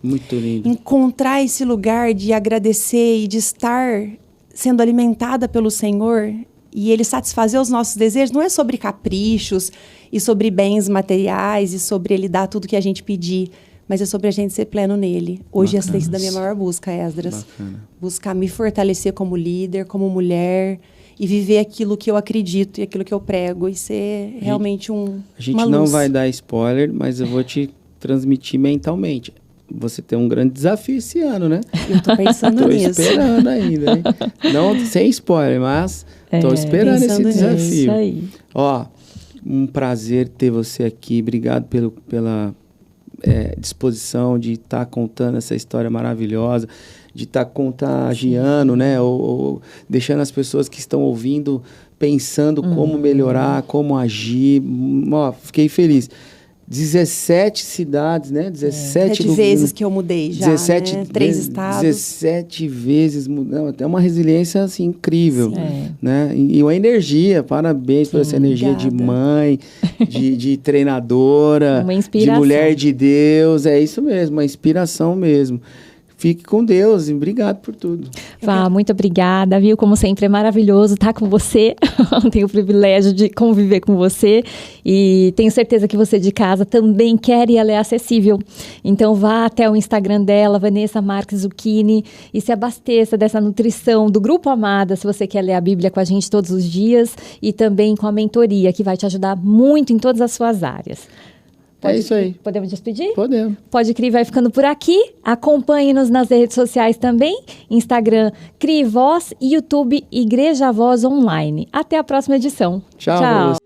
Muito lindo. Encontrar esse lugar de agradecer e de estar sendo alimentada pelo Senhor e ele satisfazer os nossos desejos não é sobre caprichos e sobre bens materiais e sobre ele dar tudo que a gente pedir, mas é sobre a gente ser pleno nele. Hoje essa tem sido a minha maior busca, Esdras. Buscar me fortalecer como líder, como mulher e viver aquilo que eu acredito e aquilo que eu prego e ser realmente uma luz. A gente não vai dar spoiler, mas eu vou te transmitir mentalmente. Você tem um grande desafio esse ano, né? Eu tô pensando nisso. Tô esperando ainda, hein? Não sem spoiler, mas tô esperando esse desafio. Isso aí. Ó, um prazer ter você aqui. Obrigado pela disposição de estar contando essa história maravilhosa, de estar contagiando, né? Ou deixando as pessoas que estão ouvindo pensando como melhorar, como agir. Ó, fiquei feliz. 17 cidades, né? 17 vezes que eu mudei já, 17, né? 3 estados. 17 vezes mudando. É uma resiliência assim, incrível. Né? E uma energia. Parabéns por essa energia. Obrigada. De mãe, de treinadora, uma inspiração. De mulher de Deus. É isso mesmo, uma inspiração mesmo. Fique com Deus e obrigado por tudo. Vá, muito obrigada, viu? Como sempre, é maravilhoso estar com você. Tenho o privilégio de conviver com você e tenho certeza que você de casa também quer e ela é acessível. Então, vá até o Instagram dela, Vanessa Marques Zucchini, e se abasteça dessa nutrição do Grupo Amada, se você quer ler a Bíblia com a gente todos os dias e também com a mentoria, que vai te ajudar muito em todas as suas áreas. É isso aí. Podemos despedir? Podemos. Pode Crer vai ficando por aqui. Acompanhe-nos nas redes sociais também. Instagram, Crie Voz e YouTube, Igreja Voz Online. Até a próxima edição. Tchau.